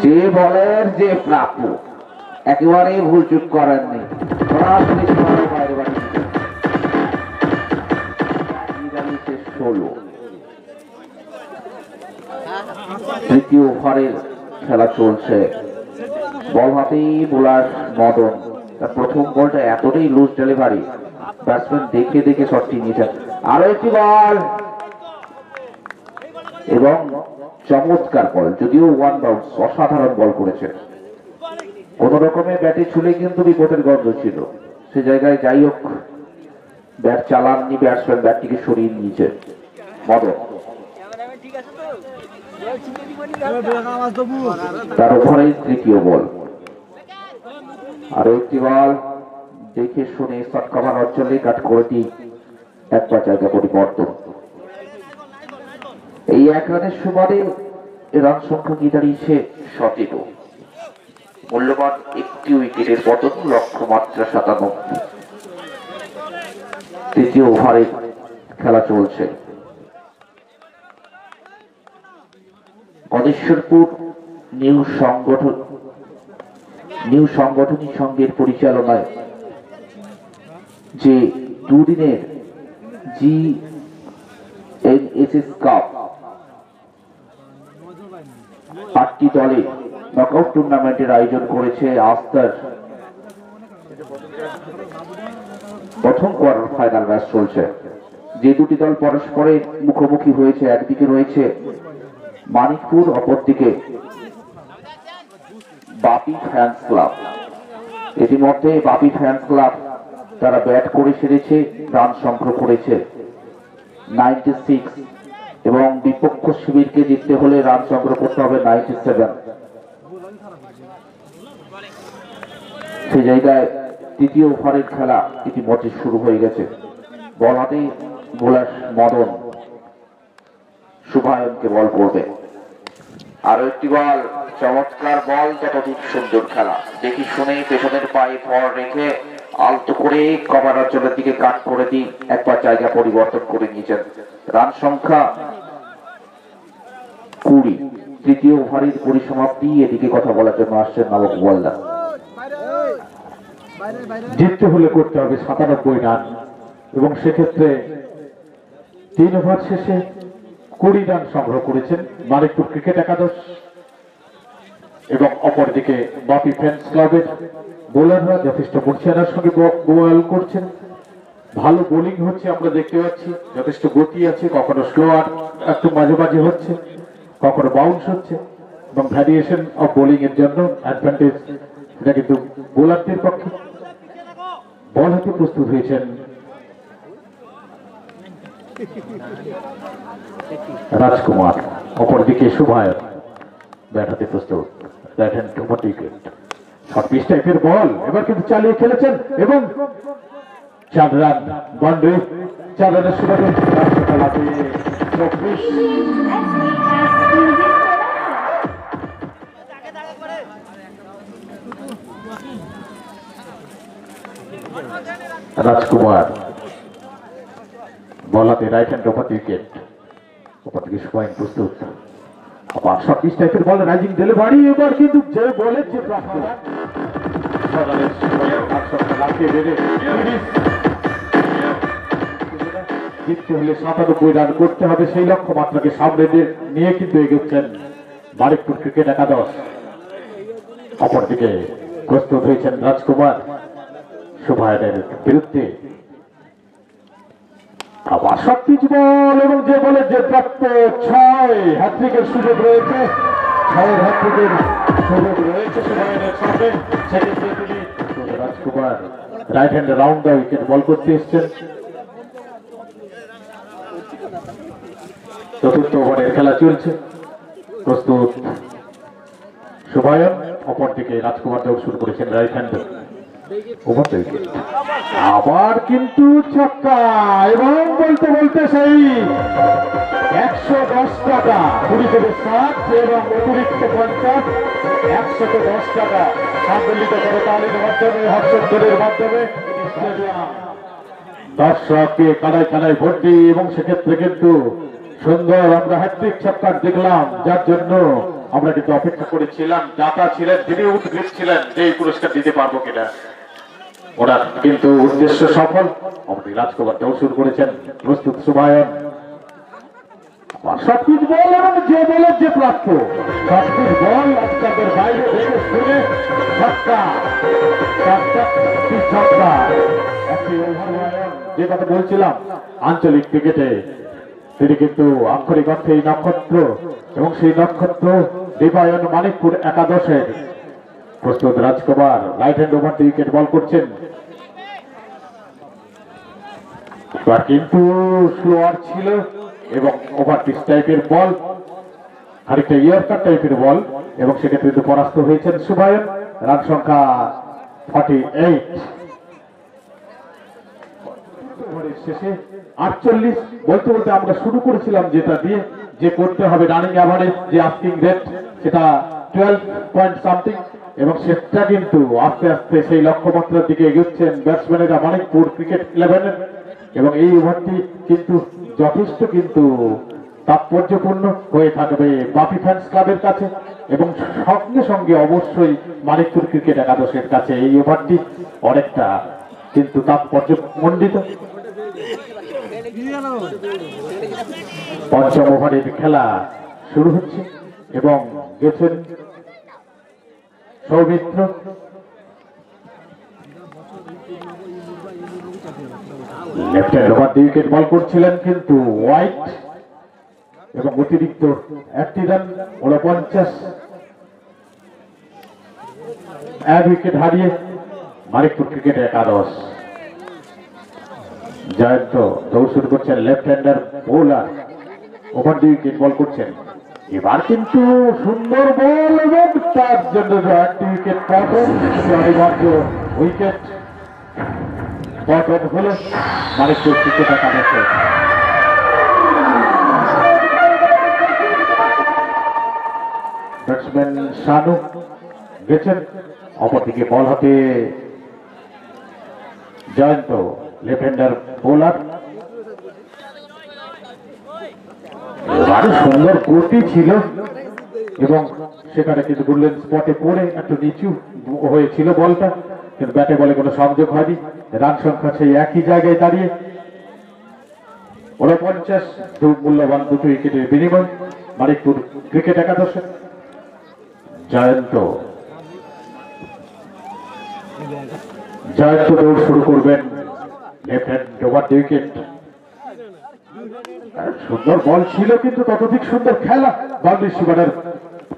যে বলের যে প্রাপ্য, একেবারে ভুল চুপ করেননি, বাইরে বাড়ি 16। তৃতীয় ওভারের খেলা চলছে। বল হাতেই বোলার মদন। তার প্রথম বলটা এতটাই লুজ ডেলিভারি, ব্যাটসম্যান দেখে দেখে শটটি নিয়েছেন। আরো একটি বল এবং চমৎকার বল, যদিও ওয়ান বাউন্স, অসাধারণ বল করেছে। কোন রকমে ব্যাটে ছুলে কিন্তু বিপদের গন্ধ ছিল, সে জায়গায় যাই হোক ব্যাট চালাননি ব্যাটসম্যান, ব্যাটটিকে সরিয়ে নিয়েছে মদন। তার ওভারের তৃতীয় বল। আরো একটি বল, দেখে শুনে শট কভার অঞ্চলে কাট করে দিই, একবার জায়গা পরিবর্তন। এই 1 রানের সুবাদে রান সংখ্যা কি দাঁড়িয়েছে 17। মূল্যবান একটি উইকেটের পতন, লক্ষ্যমাত্রা 97। তৃতীয় ওভারের খেলা চলছে। গণেশ্বরপুর নিউ সংগঠনী সংঘের পরিচালনায় যে দুদিনের GNSS কাপ 8টি দলে নকআউট টুর্নামেন্টের আয়োজন করেছে আস্তার। প্রথম কোয়ার্টার ফাইনাল ম্যাচ চলছে। যে দুটি দল পরস্পরের মুখোমুখি হয়েছে, একদিকে রয়েছে মানিকপুর, অপরদিকে বাপি ফ্যান্স ক্লাব। ইতিমধ্যে বাপি ফ্যান্স ক্লাব তারা ব্যাট করে সেরেছে, রান সংগ্রহ করেছে 96 এবং বিপক্ষ শিবিরকে জিততে হলে রান সংগ্রহ করতে হবে 97। সেই জায়গায় তৃতীয় ওভারের খেলা ইতিমধ্যে শুরু হয়ে গেছে। বল হাতে বোলার মদন শুভায়নকে বল করবে। আরো একটি বল, চমৎকার বল, ততোধিক সুন্দর খেলা। দেখি শুনে পেছনের পায়ে ভর রেখে আলতো করে কভার অঞ্চলের দিকে কাট করে দিই, একবার জায়গা পরিবর্তন করে নিয়েছেন। রান সংখ্যা 20। তৃতীয় ওভারের পরিসমাপ্তি। এদিকে কথা বলার জন্য আসছেন নবক বলদার। জিততে হলে করতে হবে 97 রান, এবং সেক্ষেত্রে 3 ওভার শেষে 20 রান সংগ্রহ করেছেন মানিকপুর ক্রিকেট একাদশ। এবং অপরদিকে বাপি ফ্যান্স ক্লাবের বোলাররা যথেষ্ট পরিচালনার সঙ্গে বল করছেন। ভালো বোলিং হচ্ছে আমরা দেখতে পাচ্ছি, যথেষ্ট গতি আছে, কখনো স্লোয়ার একটু মাঝে মাঝে হচ্ছে, কখনো বাউন্স হচ্ছে, এবং ভ্যারিয়েশন অফ বোলিং এর জন্য অ্যাডভান্টেজ এটা কিন্তু বোলারদের পক্ষে। বল হাতে প্রস্তুত হয়েছেন রাজকুমার, অপরদিকে শুভায়ন ব্যাট হাতে প্রস্তুত, right hand over wicket, short pitch টাইপের বল এবার কিন্তু চালিয়ে খেলেছেন এবং 4 রান বাউন্ডারি, 4 রানের সুবাদে খেলাতে 24। রাজকুমার বল হাতে রাইট হ্যান্ড ওভার উইকেট, ওপর থেকে শুভায়ন প্রস্তুত, আবার শর্ট পিচ টাইপের বল, রাইজিং ডেলিভারি, এবার কিন্তু যে বলের যে প্রাপ্ত জিততে হলে 97 রান করতে হবে, সেই লক্ষ্যমাত্রাকে সামনে নিয়ে কিন্তু এগোচ্ছেন মানিকপুর ক্রিকেট একাদশ। অপরদিকে প্রস্তুত হয়েছেন রাজকুমার শুভায়নের বিরুদ্ধে, আবার শর্ট পিচ বল এবং যে বলের যে প্রাপ্ত 6, হ্যাট্রিকের সুযোগ রয়েছে, 6 হ্যাট্রিকের সুযোগ রয়েছে শুভায়নের সামনে। সেক্ষেত্রে তিনি Rajkumar right hand round the wicket ball করতে এসছেন। চতুর্থ ওভারের খেলা চলছে, প্রস্তুত শুভায়ন, অপরদিকে রাজকুমার দৌড় শুরু করেছেন right hand over the wicket, আবার কিন্তু ছক্কা, এবং বলতে বলতে সেই 110 টাকা, 20 থেকে 60 এবং অতিরিক্ত 50, 110 টাকা সম্মিলিত করে তালির মাধ্যমে, হর্ষধ্বনির মাধ্যমে দর্শককে কানায় কানায় ভর্তি, এবং সেক্ষেত্রে কিন্তু সুন্দর আমরা হ্যাট্রিক ছক্কা দেখলাম, যার জন্য আমরা কিন্তু অপেক্ষা করেছিলাম, দাতা ছিলেন তিনি উদ্গ্রীব ছিলেন যে এই পুরস্কার দিতে পারবো কিনা। ওনার কিন্তু উদ্দেশ্য সফল, আমাদের রাজকুমার দৌড় শুরু করেছেন, প্রস্তুত শুভায়ন, শর্ট পিচ বল এবং যে বলের যে প্রাপ্য, শর্ট পিচ বল আপনাদের বাইরে দেখে শুনে ছক্কা, ছক্কা। একটি ওভার, যে কথা বলছিলাম আঞ্চলিক ক্রিকেটে তিনি কিন্তু আক্ষরিক অর্থে এই নক্ষত্র, এবং সেই নক্ষত্র দীপায়ন মানিকপুর একাদশের। প্রস্তুত Rajkumar right hand over wicket ball করছেন, কিন্তু স্লোয়ার ছিল এবং ওভার পিচ টাইপের বল, খানিকটা ইয়ারকার টাইপের বল, এবং সেক্ষেত্রে কিন্তু পরাস্ত হয়েছেন শুভায়ন। রান সংখ্যা 48, শেষে 48। বলতে বলতে আমরা শুরু করেছিলাম যেটা দিয়ে যে করতে হবে রানিং অ্যাভারেজ, যে আস্কিং রেট সেটা 12 পয়েন্ট সামথিং, এবং সেটা কিন্তু আস্তে আস্তে সেই লক্ষ্যমাত্রার দিকে এগোচ্ছেন ব্যাটসম্যানেরা মানিকপুর ক্রিকেট 11-এর, এবং এই ওভারটি কিন্তু যথেষ্ট কিন্তু তাৎপর্যপূর্ণ হয়ে থাকবে বাপি ফ্যান্স ক্লাবের কাছে, এবং সঙ্গে সঙ্গে অবশ্যই মানিকপুর ক্রিকেট একাদশের কাছে এই ওভারটি অনেকটা কিন্তু তাৎপর্যমণ্ডিত। পঞ্চম ওভারের খেলা শুরু হচ্ছে এবং গেছেন Soumitra, left hand over wicket ball করছিলেন কিন্তু হোয়াইট, এবং অতিরিক্ত 1টি রান 49, 1 উইকেট হারিয়ে মানিকপুর ক্রিকেট একাদশ। জয়ন্ত দৌড় শুরু করছেন, left hander bowler, over wicket ball করছেন, এবার কিন্তু সুন্দর বল এবং তার জন্য 1টি উইকেট পতন, অনিবার্য উইকেট পতন হল মানিকপুর ক্রিকেট একাদশের। ব্যাটসম্যান শানু গেছেন, অপরদিকে বল হাতে জয়ন্ত, লেফট হ্যান্ডার বোলার, আরো সুন্দর গতি ছিল এবং সেখানে কিন্তু গোল্ডেন স্পটে পড়ে একটু নিচু হয়েছিল বলটা, কিন্তু ব্যাটে বলে কোনো সংযোগ হয়নি। রান সংখ্যা সেই একই জায়গায় দাঁড়িয়ে 49, মূল্যবান 2 উইকেটের বিনিময় মানিকপুর ক্রিকেট একাদশে। জয়ন্ত দৌড় শুরু করবেন left hand over the wicket. সুন্দর বল ছিল কিন্তু ততোধিক সুন্দর খেলা বাউন্ডারি সীমানার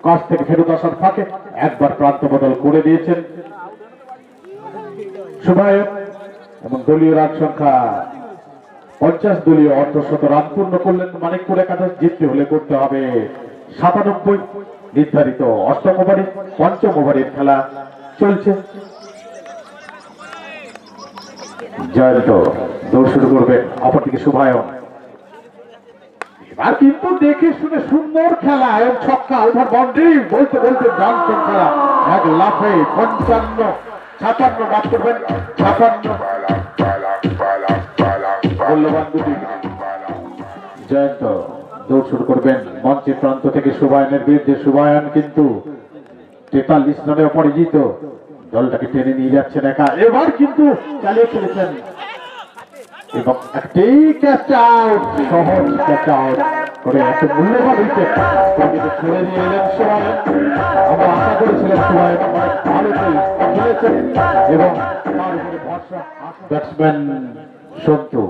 কাছ থেকে ফেরত আসার ফাঁকে একবার প্রান্ত বদল করে দিয়েছেন শুভায়ন এবং দলীয় রান সংখ্যা 50 দলীয় অর্ধশত রান পূর্ণ করলেন মানিকপুর একাদশ। জিততে হলে করতে হবে 97 নির্ধারিত অষ্টম ওভারে পঞ্চম ওভারের খেলা চলছে। জয়ন্ত দৌড় শুরু করবেন, অপরদিকে শুভায়ন। এবার কিন্তু দেখে শুনে সুন্দর খেলা এবং ছক্কা ওভার বাউন্ডারি বলতে বলতে জানছেন খেলা এক লাফে 55-56 বাদ করবেন। 56 মূল্যবান দুটি। জয়ন্ত দৌড় শুরু করবেন মঞ্চের প্রান্ত থেকে শুভায়নের বিরুদ্ধে। শুভায়ন কিন্তু 43 রানে অপরাজিত, দলটাকে টেনে নিয়ে যাচ্ছেন একা। এবার কিন্তু চালিয়ে ফেলেছেন এবং একটি ক্যাচ আউট, সহজ ক্যাচ আউট করে একটা মূল্যবান উইকেট ছেড়ে দিয়ে এলেন শুভায়ন। আমরা আশা করেছিলাম শুভায়ন অনেক ভালো খেলেছেন এবং তার উপরে ভরসা। Batsman Santu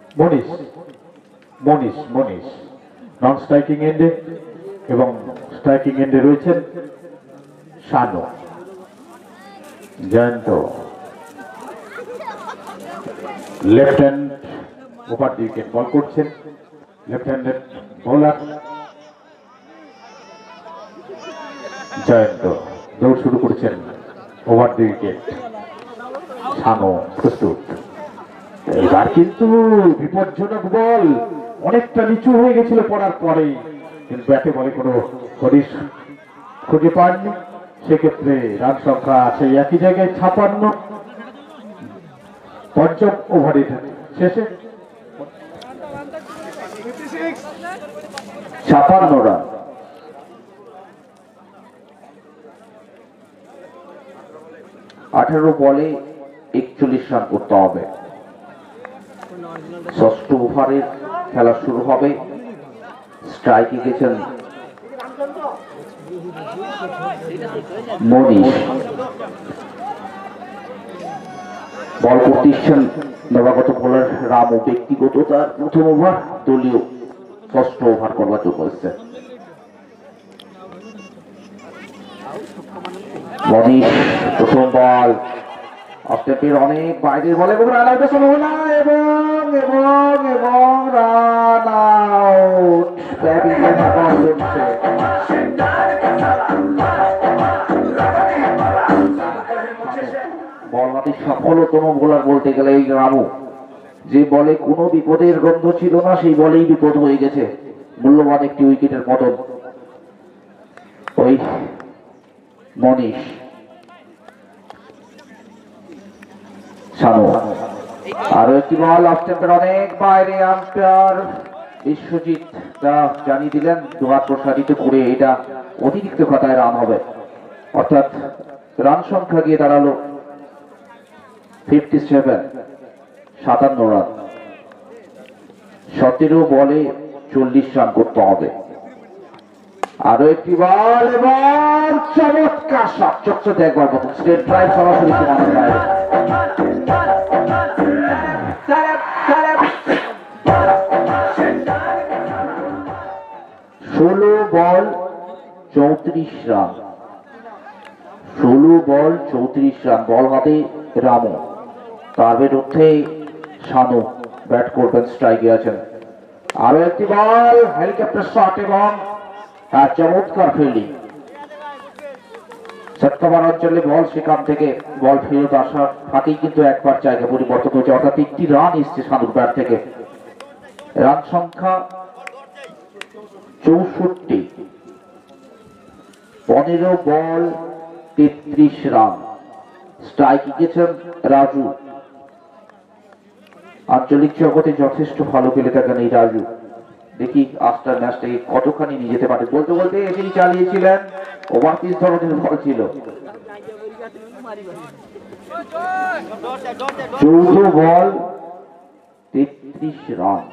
Manish non striking এন্ডে এবং স্ট্রাইকিং এন্ডে রয়েছেন Shanu. Jayanta left hand over the wicket ball করছেন, লেফট হ্যান্ডেড বোলার। জয়ন্ত দৌড় শুরু করছেন ওভার দ্য উইকেট। শানু প্রস্তুত। এবার কিন্তু বিপজ্জনক বল অনেকটা নিচু হয়ে গেছিল পড়ার পরেই, কিন্তু ব্যাটে বলে কোনো হরিশ খুঁজে পাননি। সেক্ষেত্রে রান সংখ্যা সেই একই জায়গায় 56। পঞ্চম ওভারের শেষে 56 রান। আঠারো বলে 41 রান করতে হবে। ষষ্ঠ ওভারের খেলা শুরু হবে। স্ট্রাইকে গেছেন মনীষ, বল করতেছেন নবাগত বোলার রামু। ব্যক্তিগত তার প্রথম ওভার, দলীয় ষষ্ঠ ওভার করবার জন্য এসছে মনীষ। প্রথম বল অস্টেপের অনেক বাইরের বলে এবং রান আউটের সম্ভাবনা এবং রান আউট। বল হাতে সফলতম বোলার বলতে গেলে এই রামু, যে বলে কোনো বিপদের গন্ধ ছিল না সেই বলেই বিপদ হয়ে গেছে। মূল্যবান একটি উইকেটের পতন। ওই মনীষ শানু। আরো একটি বল অফ স্টাম্পের অনেক বাইরে। আম্পায়ার বিশ্বজিৎ জানিয়ে দিলেন দুহাত প্রসারিত করে এটা অতিরিক্ত খাতায় রান হবে, অর্থাৎ রান সংখ্যা গিয়ে দাঁড়ালো 57, 57 রান। 17 বলে 40 রান করতে হবে। আরো একটি বল এবং চমৎকার শট, চকচকে একবার মতো স্ট্রেট ড্রাইভ সরাসরি সীমানার বাইরে। 16 বল 34 রান। 16 বল 34 রান। বল হাতে রামু, তার বিরুদ্ধে শানু ব্যাট করবেন, স্ট্রাইকে আছেন। আরো একটি বল হেলিকপ্টার শট এবং চমৎকার ফিল্ডিং। সত্যবার অঞ্চলে বল, সেখান থেকে বল ফেরত আসার ফাঁকেই কিন্তু একবার জায়গা পরিবর্তন হয়েছে, অর্থাৎ 1টি রান এসছে শানুর ব্যাট থেকে। রান সংখ্যা 64। 15 বল 33 রান। স্ট্রাইকে গেছেন রাজু। আঞ্চলিক জগতে যথেষ্ট ভালো খেলে থাকেন এই রাজু। দেখি আফটার ম্যাচটাকে কতখানি নিয়ে যেতে পারে। বলতে বলতে এসেই চালিয়েছিলেন, ওভার পিস ধরনের বল ছিল। 14 বল 33 রান।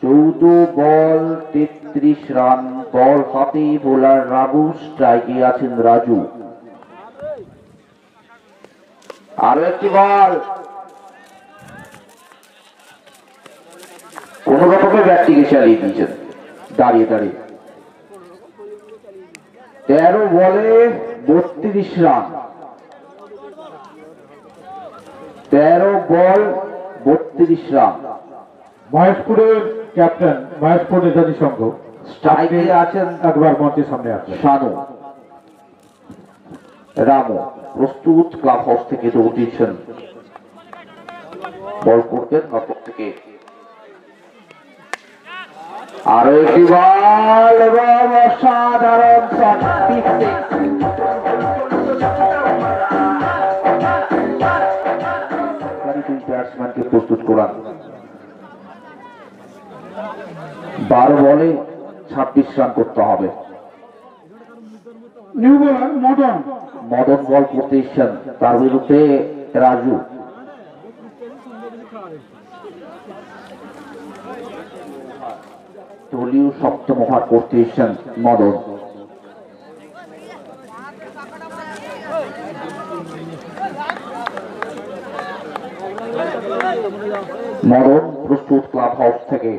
14 বল 33 রান। বল হাতে বোলার রাবু, স্ট্রাইকে আছেন রাজু। আরো একটি বল ব্যাটটিকে চালিয়ে দিয়েছেন দাঁড়িয়ে দাঁড়িয়ে। 13 বলে 32 রান। 13 বল 32 রান। মহেশপুরের ক্যাপ্টেন, মহেশপুর নেতাজি সংঘ স্ট্রাইকে আছেন একবার মঞ্চের সামনে আসবেন। শানু। রামু প্রস্তুত, ক্লাব হাউস থেকে দৌড় দিচ্ছেন, বল করবেন অপর থেকে। আরো একটি বল এবং অসাধারণ শট। ব্যাটসম্যানকে প্রস্তুত করান। 12 বলে 26 রান করতে হবে। New bowler Madan. Madan ball করতে এসছেন, তার বিরুদ্ধে রাজু। দলীয় সপ্তম ওভার করতে এসছেন মদন। মদন প্রস্তুত, ক্লাব হাউস থেকে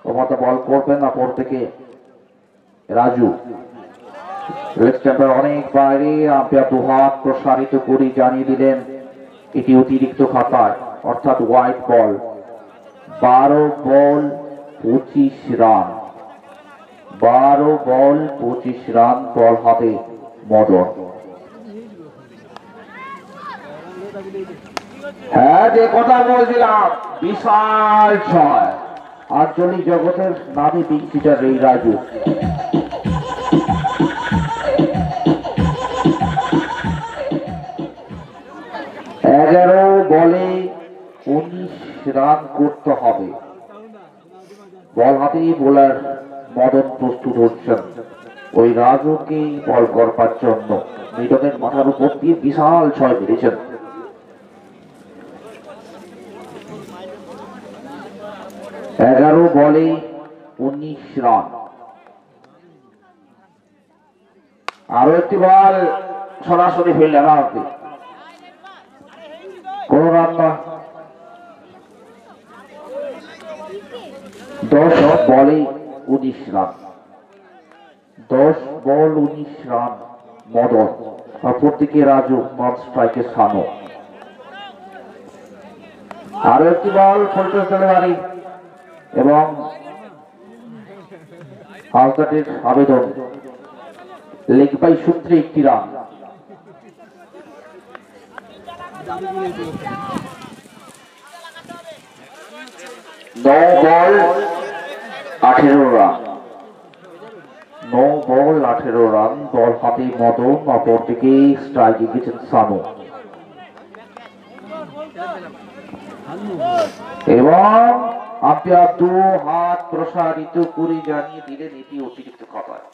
ওভারটা বল করবেন অপর থেকে রাজু। লেগ স্ট্যাম্পের অনেক বাইরে, আম্পায়ার দুহাত প্রসারিত করে জানিয়ে দিলেন এটি অতিরিক্ত খাতায়, অর্থাৎ হোয়াইট বল। 12 বল 25 রান। 12 বল 25 রান, বল হাতে মদন। হ্যাঁ, যে কথা বলছিলাম, বিশাল ছয়। আঞ্চলিক জগতের নামে বিচিটার এই রাজু। এগারো বলে 19 রান করতে হবে। বল হাতেই বোলার মদন প্রস্তুত হচ্ছেন ওই রাজুকে বল করবার জন্য। মিডনের মাথার উপর দিয়ে বিশাল ছয় মেরেছেন। এগারো বলে 19 রান। আরো একটি বল সরাসরি ফিল্ডার হবে, কোন রান না। 10 বলে 19 রান। 10 বল 19 রান মদন। অপরদিকে রাজু, নন স্ট্রাইকের শানু। আরো একটি বল ফুলটস ডেলিভারি এবং হালকাটের আবেদন। লেগ বাই সূত্রে একটি রান। 9 বল 18 রান। 9 বল 18 রান, বল হাতে মদন, অপরদিকে স্ট্রাইকে গেছেন শানু। এবং আম্পায়ার 2 হাত প্রসারিত করে জানিয়ে দিলেন এটি অতিরিক্ত খাতায়।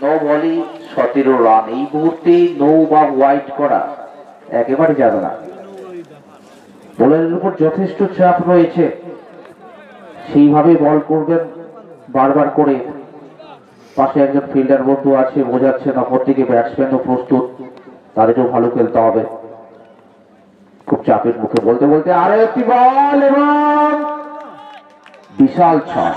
9 বলে 17 রান। এই মুহূর্তে নো বা হোয়াইট করা একেবারে যাবে না। বোলারের উপর যথেষ্ট চাপ রয়েছে, সেইভাবে বল করবেন বারবার করে। পাশে একজন ফিল্ডার বন্ধু আছে, বোঝাচ্ছেন, অপরদিকে ব্যাটসম্যানও প্রস্তুত, তাদেরও ভালো খেলতে হবে। খুব চাপের মুখে বলতে বলতে আরো একটি বল এবং বিশাল ছয়।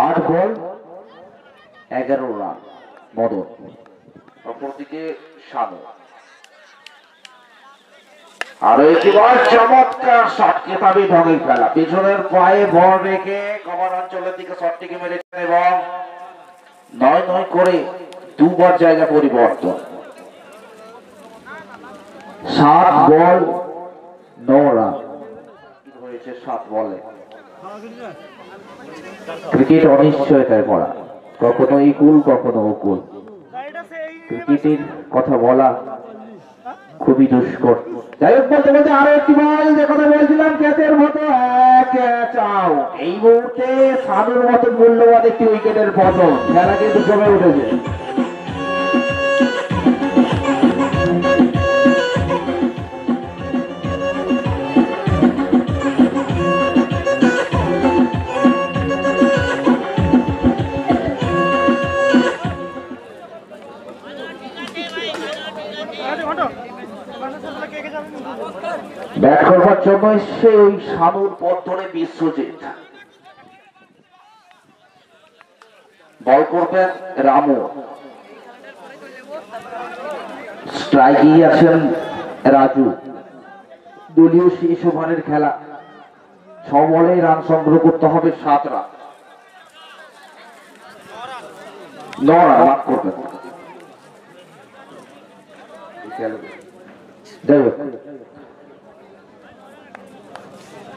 আট বল 11 রান মদন, অপরদিকে শানু। আরো একটি বল, চমৎকার শট, কেতাবি ঢঙে ফেলা, পিছনের পায়ে বল রেখে কভার অঞ্চলের দিকে শটটিকে মেরেছেন এবং 9 করে দুবার জায়গা পরিবর্তন। 7 বল 9 রান হয়েছে 7 বলে। ক্রিকেট অনিশ্চয়তায় ভরা, কখনো ইকুল কখনো অকুল। ক্রিকেটের কথা বলা খুবই দুষ্কর। যাই হোক, বলতে বলতে আরো একটি বল, যে কথা বলছিলাম, ক্যাচের মতো ক্যাচ আউট। এই মুহূর্তে শানুর মতো মূল্যবান একটি উইকেটের পতন, খেলা কিন্তু জমে উঠেছে। জন্য এসে ওই সানুর পথ ধরে বিশ্বজিৎ। বল করবেন রামু। স্ট্রাইকে আছেন রাজু। দলীয় শেষ ওভারের খেলা, 6 বলে রান সংগ্রহ করতে হবে 7 রান। 9 রান লাভ করবেন। যাই হোক,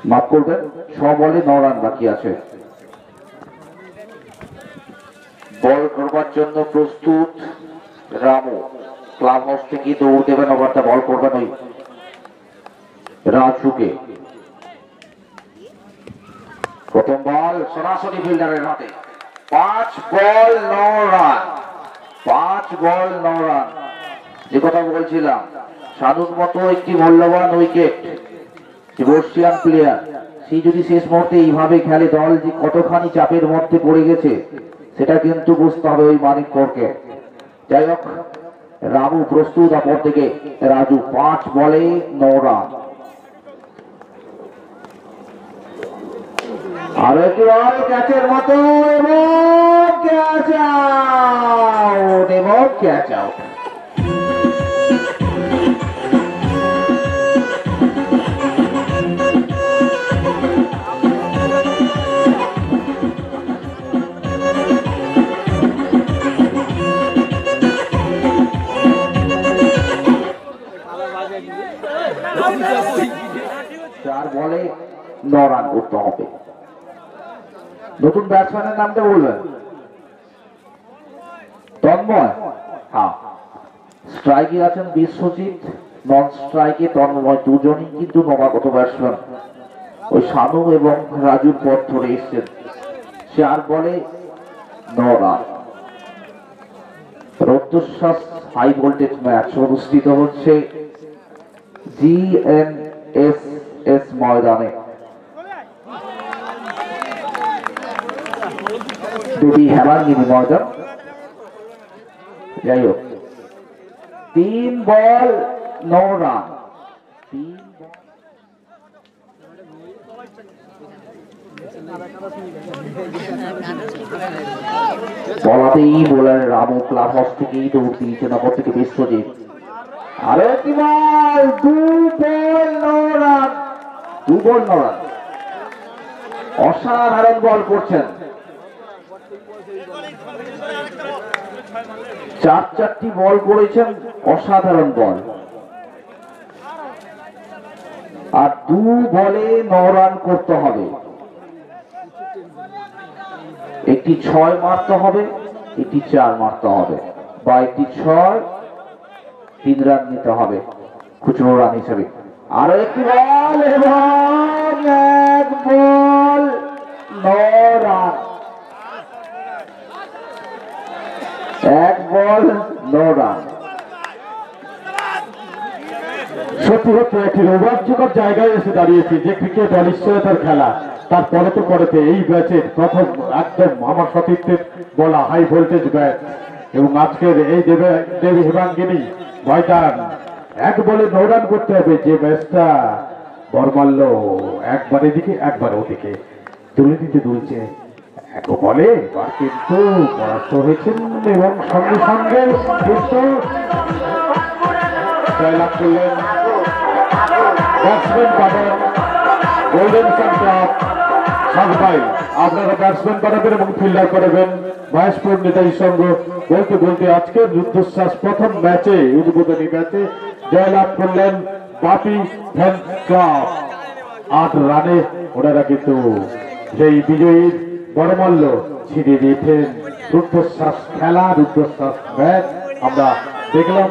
মাফ করবেন, 6 বলে 9 রান বাকি আছে। বল করবার জন্য প্রস্তুত রামু। ক্লাব হাউস থেকে দৌড় দেবেন, ওভারটা বল করবেন ওই রাজুকে। প্রথম বল সরাসরি ফিল্ডারের হাতে। 5 বল 9 রান। 5 বল 9 রান। যে কথা বলছিলাম, সানুর মতো একটি মূল্যবান উইকেট, বর্ষিয়ান প্লেয়ার, সে যদি শেষ মুহূর্তে এইভাবে খেলে, দল যে কতখানি চাপের মধ্যে পড়ে গেছে সেটা কিন্তু বুঝতে হবে ওই মানিকপুরকে। যাই হোক, রামু প্রস্তুত, অপর থেকে রাজু। 5 বলে 9 রান। আর একটি বল ক্যাচের মতো এবং ক্যাচ আউট, এবং ক্যাচ আউট। চার বলে 9 রান করতে হবে। নতুন ব্যাটসম্যানের নামটা বলবেন? তন্ময়। হ্যাঁ, স্ট্রাইকে আছেন বিশ্বজিৎ, নন স্ট্রাইকে তন্ময়। দুজনই কিন্তু নবাগত ব্যাটসম্যান, ওই সানু এবং রাজুর পথ ধরে এসছেন। 4 বলে 9 রান। রক্তশ্বাস হাই ভোল্টেজ ম্যাচ অনুষ্ঠিত হচ্ছে GNSS ময়দানে। দেবী হেমাঙ্গিনী ময়দান। যাই হোক, 3 বল 9 রান। বলাতেই বোলার রামু ক্লাব হাউস থেকেই দৌড় দিয়েছেন, অপর থেকে বিশ্বজিৎ। আরো একটি বল, 2 বল 9 রান। 2 বল 9 রান। অসাধারণ বল করছেন। 4টি বল করেছেন, অসাধারণ বল। আর 2 বলে 9 রান করতে হবে। একটি 6 মারতে হবে, একটি 4 মারতে হবে, বা একটি 6 3 রান নিতে হবে খুচরো রান হিসেবে। আরো একটি বল এবং 1 বল 9 রান। 1 বল 9 রান। সত্যি সত্যি একটি রোমাঞ্চকর জায়গায় এসে দাঁড়িয়েছি, যে ক্রিকেট অনিশ্চয়তার খেলা। তারপরে তো পরেতে এই ম্যাচের প্রথম একদম আমার সতীর্থের বলা হাই ভোল্টেজ ব্যাট, এবং আজকের এই দেবী হেমাঙ্গিনী ময়দান। 1 বলে 9 রান করতে হবে। যে ম্যাচটা বরমাল্য একবার এদিকে একবার ওদিকে তুলে দিতে দুলছে, 1 বলে এবার কিন্তু পরাস্ত হয়েছেন, এবং সঙ্গে সঙ্গে জয়লাভ করলেন ব্যাটসম্যান পাবেন গোল্ডেন সান ক্লাব সাতভাই। আপনারা ব্যাটসম্যান পাঠাবেন এবং ফিল্ডার করাবেন মহেশপুর নেতাজি সংঘ। বলতে বলতে আজকের রুদ্ধশ্বাস প্রথম ম্যাচে, উদ্বোধনী ম্যাচে জয়লাভ করলেন বাপি ফ্যান ক্লাব 8 রানে। ওনারা কিন্তু সেই বিজয়ীর বড়মল্ল ছিনিয়ে দিয়েছেন। রুদ্ধশ্বাস খেলা, রুদ্ধশ্বাস ম্যাচ আমরা দেখলাম।